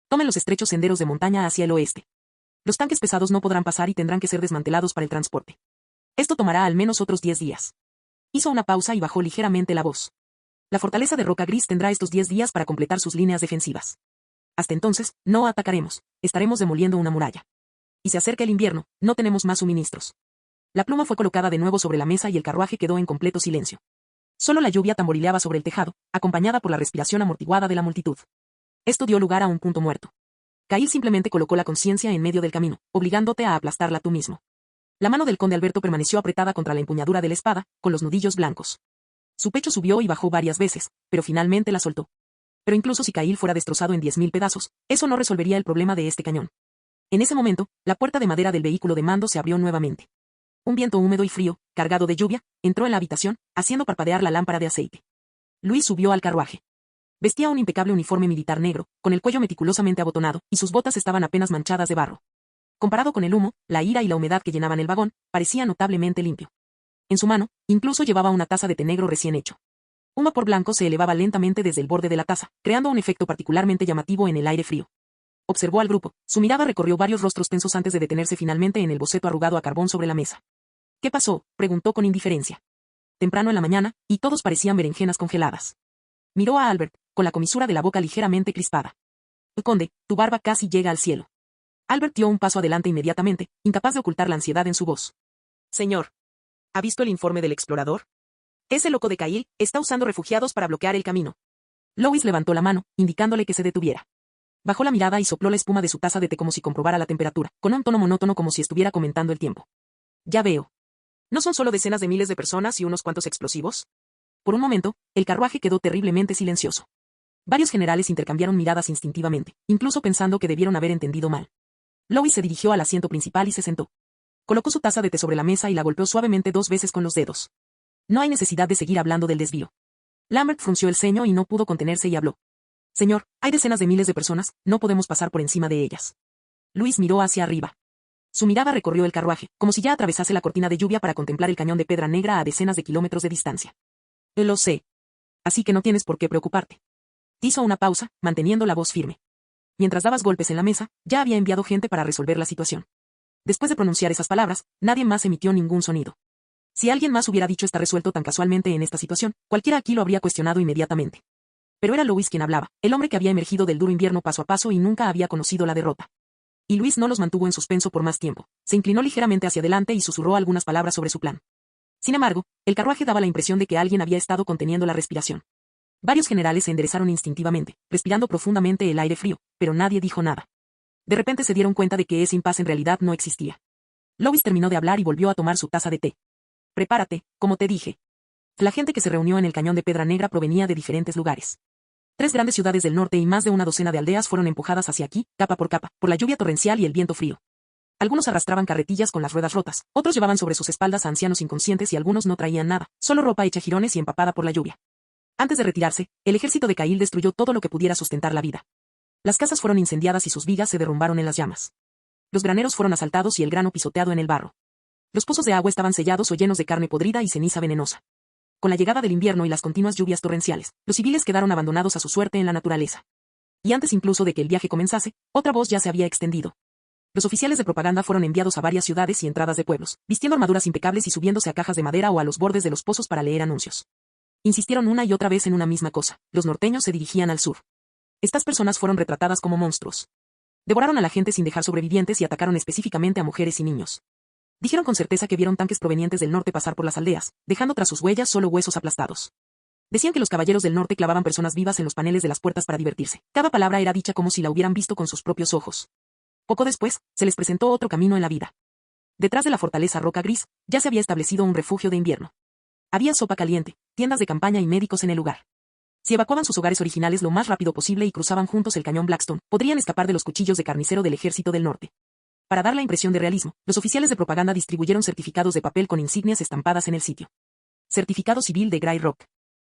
S2: Tomen los estrechos senderos de montaña hacia el oeste. Los tanques pesados no podrán pasar y tendrán que ser desmantelados para el transporte. Esto tomará al menos otros 10 días. Hizo una pausa y bajó ligeramente la voz. La fortaleza de Roca Gris tendrá estos 10 días para completar sus líneas defensivas. Hasta entonces, no atacaremos, estaremos demoliendo una muralla. Y se acerca el invierno, no tenemos más suministros. La pluma fue colocada de nuevo sobre la mesa y el carruaje quedó en completo silencio. Solo la lluvia tamborileaba sobre el tejado, acompañada por la respiración amortiguada de la multitud. Esto dio lugar a un punto muerto. Kyle simplemente colocó la conciencia en medio del camino, obligándote a aplastarla tú mismo. La mano del conde Alberto permaneció apretada contra la empuñadura de la espada, con los nudillos blancos. Su pecho subió y bajó varias veces, pero finalmente la soltó. Pero incluso si Kyle fuera destrozado en 10.000 pedazos, eso no resolvería el problema de este cañón. En ese momento, la puerta de madera del vehículo de mando se abrió nuevamente. Un viento húmedo y frío, cargado de lluvia, entró en la habitación, haciendo parpadear la lámpara de aceite. Luis subió al carruaje. Vestía un impecable uniforme militar negro, con el cuello meticulosamente abotonado, y sus botas estaban apenas manchadas de barro. Comparado con el humo, la ira y la humedad que llenaban el vagón, parecía notablemente limpio. En su mano, incluso llevaba una taza de té negro recién hecho. Un vapor blanco se elevaba lentamente desde el borde de la taza, creando un efecto particularmente llamativo en el aire frío. Observó al grupo, su mirada recorrió varios rostros tensos antes de detenerse finalmente en el boceto arrugado a carbón sobre la mesa. ¿Qué pasó?, preguntó con indiferencia. Temprano en la mañana, y todos parecían berenjenas congeladas. Miró a Albert, con la comisura de la boca ligeramente crispada. Conde, tu barba casi llega al cielo. Albert dio un paso adelante inmediatamente, incapaz de ocultar la ansiedad en su voz. Señor, ¿ha visto el informe del explorador? Ese loco de Cahill está usando refugiados para bloquear el camino. Lois levantó la mano, indicándole que se detuviera. Bajó la mirada y sopló la espuma de su taza de té como si comprobara la temperatura, con un tono monótono como si estuviera comentando el tiempo. Ya veo. ¿No son solo decenas de miles de personas y unos cuantos explosivos? Por un momento, el carruaje quedó terriblemente silencioso. Varios generales intercambiaron miradas instintivamente, incluso pensando que debieron haber entendido mal. Lois se dirigió al asiento principal y se sentó. Colocó su taza de té sobre la mesa y la golpeó suavemente 2 veces con los dedos. No hay necesidad de seguir hablando del desvío. Lambert frunció el ceño y no pudo contenerse y habló. Señor, hay decenas de miles de personas, no podemos pasar por encima de ellas. Luis miró hacia arriba. Su mirada recorrió el carruaje, como si ya atravesase la cortina de lluvia para contemplar el cañón de Pedra Negra a decenas de kilómetros de distancia. Lo sé. Así que no tienes por qué preocuparte. Hizo una pausa, manteniendo la voz firme. Mientras dabas golpes en la mesa, ya había enviado gente para resolver la situación. Después de pronunciar esas palabras, nadie más emitió ningún sonido. Si alguien más hubiera dicho está resuelto tan casualmente en esta situación, cualquiera aquí lo habría cuestionado inmediatamente. Pero era Louis quien hablaba, el hombre que había emergido del duro invierno paso a paso y nunca había conocido la derrota. Y Luis no los mantuvo en suspenso por más tiempo. Se inclinó ligeramente hacia adelante y susurró algunas palabras sobre su plan. Sin embargo, el carruaje daba la impresión de que alguien había estado conteniendo la respiración. Varios generales se enderezaron instintivamente, respirando profundamente el aire frío, pero nadie dijo nada. De repente se dieron cuenta de que ese impasse en realidad no existía. Louis terminó de hablar y volvió a tomar su taza de té. Prepárate, como te dije. La gente que se reunió en el cañón de Pedra Negra provenía de diferentes lugares. 3 grandes ciudades del norte y más de una docena de aldeas fueron empujadas hacia aquí, capa por capa, por la lluvia torrencial y el viento frío. Algunos arrastraban carretillas con las ruedas rotas, otros llevaban sobre sus espaldas a ancianos inconscientes y algunos no traían nada, solo ropa hecha jirones y empapada por la lluvia. Antes de retirarse, el ejército de Cahill destruyó todo lo que pudiera sustentar la vida. Las casas fueron incendiadas y sus vigas se derrumbaron en las llamas. Los graneros fueron asaltados y el grano pisoteado en el barro. Los pozos de agua estaban sellados o llenos de carne podrida y ceniza venenosa. Con la llegada del invierno y las continuas lluvias torrenciales, los civiles quedaron abandonados a su suerte en la naturaleza. Y antes incluso de que el viaje comenzase, otra voz ya se había extendido. Los oficiales de propaganda fueron enviados a varias ciudades y entradas de pueblos, vistiendo armaduras impecables y subiéndose a cajas de madera o a los bordes de los pozos para leer anuncios. Insistieron una y otra vez en una misma cosa: los norteños se dirigían al sur. Estas personas fueron retratadas como monstruos. Devoraron a la gente sin dejar sobrevivientes y atacaron específicamente a mujeres y niños. Dijeron con certeza que vieron tanques provenientes del norte pasar por las aldeas, dejando tras sus huellas solo huesos aplastados. Decían que los caballeros del norte clavaban personas vivas en los paneles de las puertas para divertirse. Cada palabra era dicha como si la hubieran visto con sus propios ojos. Poco después, se les presentó otro camino en la vida. Detrás de la fortaleza Roca Gris, ya se había establecido un refugio de invierno. Había sopa caliente, tiendas de campaña y médicos en el lugar. Si evacuaban sus hogares originales lo más rápido posible y cruzaban juntos el cañón Blackstone, podrían escapar de los cuchillos de carnicero del ejército del norte. Para dar la impresión de realismo, los oficiales de propaganda distribuyeron certificados de papel con insignias estampadas en el sitio. Certificado civil de Grey Rock.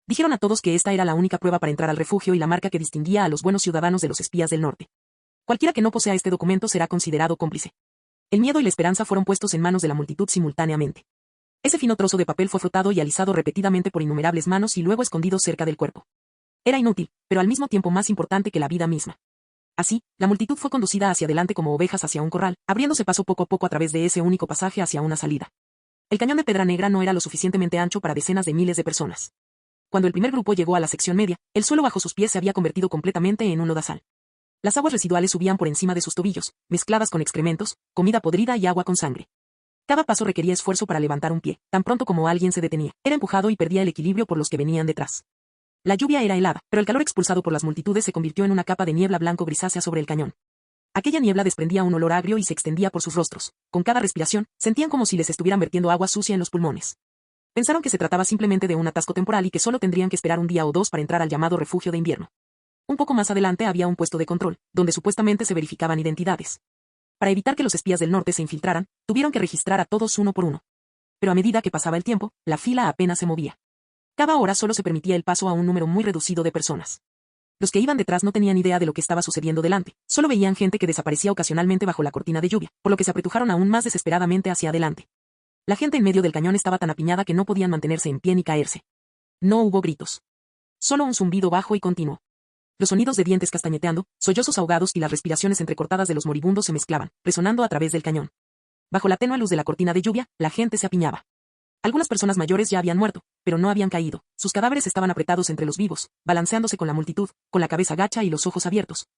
S2: Dijeron a todos que esta era la única prueba para entrar al refugio y la marca que distinguía a los buenos ciudadanos de los espías del norte. Cualquiera que no posea este documento será considerado cómplice. El miedo y la esperanza fueron puestos en manos de la multitud simultáneamente. Ese fino trozo de papel fue frotado y alisado repetidamente por innumerables manos y luego escondido cerca del cuerpo. Era inútil, pero al mismo tiempo más importante que la vida misma. Así, la multitud fue conducida hacia adelante como ovejas hacia un corral, abriéndose paso poco a poco a través de ese único pasaje hacia una salida. El cañón de Pedra Negra no era lo suficientemente ancho para decenas de miles de personas. Cuando el primer grupo llegó a la sección media, el suelo bajo sus pies se había convertido completamente en un lodazal. Las aguas residuales subían por encima de sus tobillos, mezcladas con excrementos, comida podrida y agua con sangre. Cada paso requería esfuerzo para levantar un pie, tan pronto como alguien se detenía, era empujado y perdía el equilibrio por los que venían detrás. La lluvia era helada, pero el calor expulsado por las multitudes se convirtió en una capa de niebla blanco-grisácea sobre el cañón. Aquella niebla desprendía un olor agrio y se extendía por sus rostros. Con cada respiración, sentían como si les estuvieran vertiendo agua sucia en los pulmones. Pensaron que se trataba simplemente de un atasco temporal y que solo tendrían que esperar un día o dos para entrar al llamado refugio de invierno. Un poco más adelante había un puesto de control, donde supuestamente se verificaban identidades. Para evitar que los espías del norte se infiltraran, tuvieron que registrar a todos uno por uno. Pero a medida que pasaba el tiempo, la fila apenas se movía. Cada hora solo se permitía el paso a un número muy reducido de personas. Los que iban detrás no tenían idea de lo que estaba sucediendo delante, solo veían gente que desaparecía ocasionalmente bajo la cortina de lluvia, por lo que se apretujaron aún más desesperadamente hacia adelante. La gente en medio del cañón estaba tan apiñada que no podían mantenerse en pie ni caerse. No hubo gritos. Solo un zumbido bajo y continuo. Los sonidos de dientes castañeteando, sollozos ahogados y las respiraciones entrecortadas de los moribundos se mezclaban, resonando a través del cañón. Bajo la tenue luz de la cortina de lluvia, la gente se apiñaba. Algunas personas mayores ya habían muerto, pero no habían caído. Sus cadáveres estaban apretados entre los vivos, balanceándose con la multitud, con la cabeza gacha y los ojos abiertos.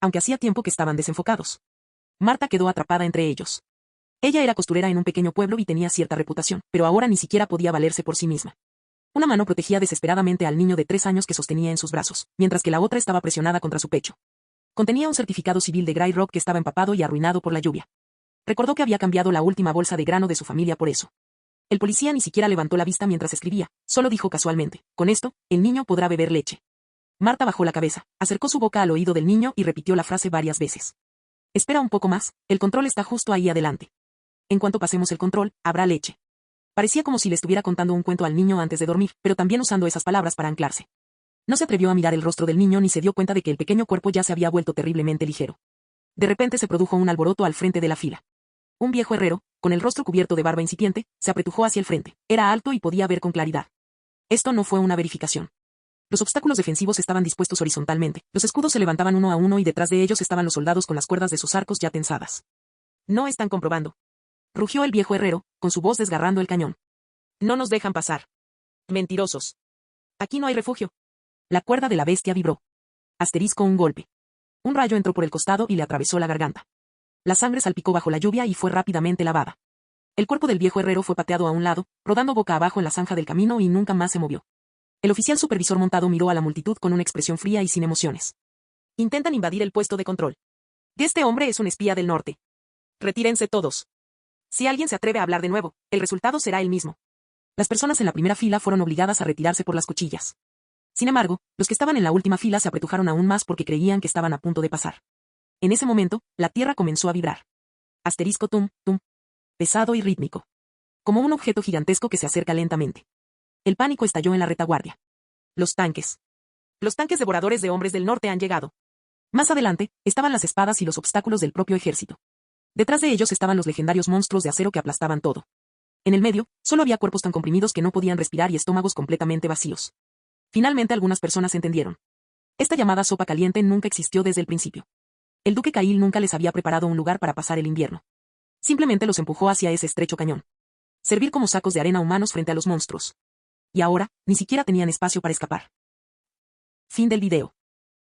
S2: aunque hacía tiempo que estaban desenfocados. Marta quedó atrapada entre ellos. Ella era costurera en un pequeño pueblo y tenía cierta reputación, pero ahora ni siquiera podía valerse por sí misma. Una mano protegía desesperadamente al niño de 3 años que sostenía en sus brazos, mientras que la otra estaba presionada contra su pecho. Contenía un certificado civil de Grey Rock que estaba empapado y arruinado por la lluvia. Recordó que había cambiado la última bolsa de grano de su familia por eso. El policía ni siquiera levantó la vista mientras escribía, solo dijo casualmente, con esto, el niño podrá beber leche. Marta bajó la cabeza, acercó su boca al oído del niño y repitió la frase varias veces. Espera un poco más, el control está justo ahí adelante. En cuanto pasemos el control, habrá leche. Parecía como si le estuviera contando un cuento al niño antes de dormir, pero también usando esas palabras para anclarse. No se atrevió a mirar el rostro del niño ni se dio cuenta de que el pequeño cuerpo ya se había vuelto terriblemente ligero. De repente se produjo un alboroto al frente de la fila. Un viejo herrero, con el rostro cubierto de barba incipiente, se apretujó hacia el frente. Era alto y podía ver con claridad. Esto no fue una verificación. Los obstáculos defensivos estaban dispuestos horizontalmente, los escudos se levantaban uno a uno y detrás de ellos estaban los soldados con las cuerdas de sus arcos ya tensadas. No están comprobando. Rugió el viejo herrero, con su voz desgarrando el cañón. No nos dejan pasar. Mentirosos. Aquí no hay refugio. La cuerda de la bestia vibró. Asterisco un golpe. Un rayo entró por el costado y le atravesó la garganta. La sangre salpicó bajo la lluvia y fue rápidamente lavada. El cuerpo del viejo herrero fue pateado a un lado, rodando boca abajo en la zanja del camino y nunca más se movió. El oficial supervisor montado miró a la multitud con una expresión fría y sin emociones. Intentan invadir el puesto de control. Este hombre es un espía del norte. Retírense todos. Si alguien se atreve a hablar de nuevo, el resultado será el mismo. Las personas en la primera fila fueron obligadas a retirarse por las cuchillas. Sin embargo, los que estaban en la última fila se apretujaron aún más porque creían que estaban a punto de pasar. En ese momento, la tierra comenzó a vibrar. Asterisco tum, tum. Pesado y rítmico. Como un objeto gigantesco que se acerca lentamente. El pánico estalló en la retaguardia. Los tanques. Los tanques devoradores de hombres del norte han llegado. Más adelante, estaban las espadas y los obstáculos del propio ejército. Detrás de ellos estaban los legendarios monstruos de acero que aplastaban todo. En el medio, solo había cuerpos tan comprimidos que no podían respirar y estómagos completamente vacíos. Finalmente algunas personas entendieron. Esta llamada sopa caliente nunca existió desde el principio. El duque Cail nunca les había preparado un lugar para pasar el invierno. Simplemente los empujó hacia ese estrecho cañón. Servir como sacos de arena humanos frente a los monstruos. Y ahora, ni siquiera tenían espacio para escapar. Fin del video.